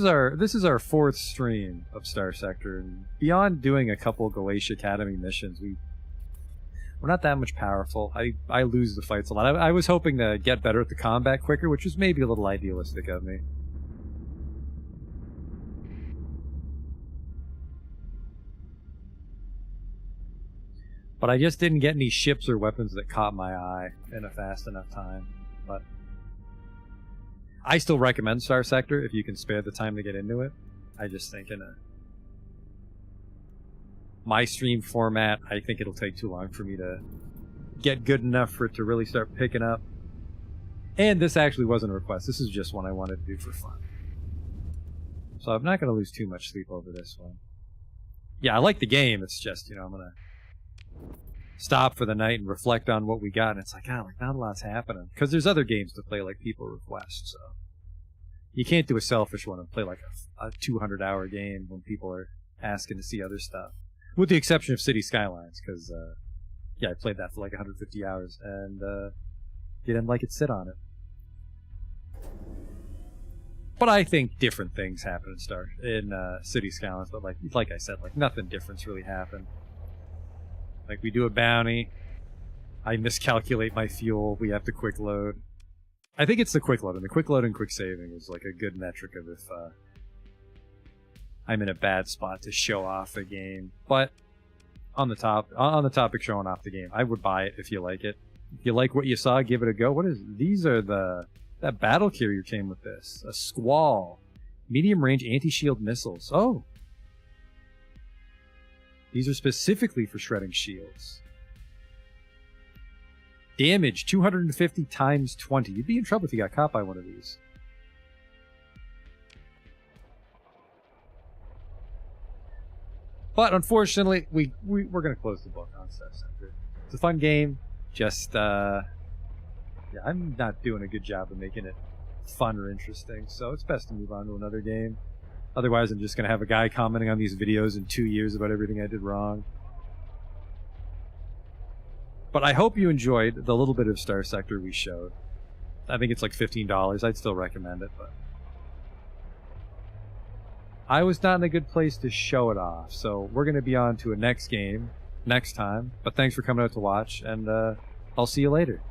is our fourth stream of Starsector, and beyond doing a couple Galatia Academy missions, we're not that much powerful. I lose the fights a lot. I was hoping to get better at the combat quicker, which was maybe a little idealistic of me. But I just didn't get any ships or weapons that caught my eye in a fast enough time. But I still recommend Starsector if you can spare the time to get into it. I just think in my stream format, I think it'll take too long for me to get good enough for it to really start picking up. And this actually wasn't a request. This is just one I wanted to do for fun. So I'm not going to lose too much sleep over this one. Yeah, I like the game. It's just, you know, I'm going to stop for the night and reflect on what we got, and it's like, like not a lot's happening. Because there's other games to play like people request, so you can't do a selfish one and play like a 200-hour game when people are asking to see other stuff. With the exception of City Skylines, because, yeah, I played that for like 150 hours, and didn't like it sit on it. But I think different things happen in City Skylines. But like I said, like nothing different's really happened. Like we do a bounty. I miscalculate my fuel. We have to quick load. I think it's the quick load, and the quick load and quick saving is like a good metric of if I'm in a bad spot to show off a game. But on the topic showing off the game, I would buy it if you like it. If you like what you saw, give it a go. These are that battle carrier came with this. A Squall. Medium range anti-shield missiles. Oh. These are specifically for shredding shields. Damage 250 times 20. You'd be in trouble if you got caught by one of these. But unfortunately, we're going to close the book on Starsector. It's a fun game. Just, yeah, I'm not doing a good job of making it fun or interesting, so it's best to move on to another game. Otherwise, I'm just going to have a guy commenting on these videos in 2 years about everything I did wrong. But I hope you enjoyed the little bit of Starsector we showed. I think it's like $15. I'd still recommend it, but I was not in a good place to show it off. So we're going to be on to a next game next time. But thanks for coming out to watch, and I'll see you later.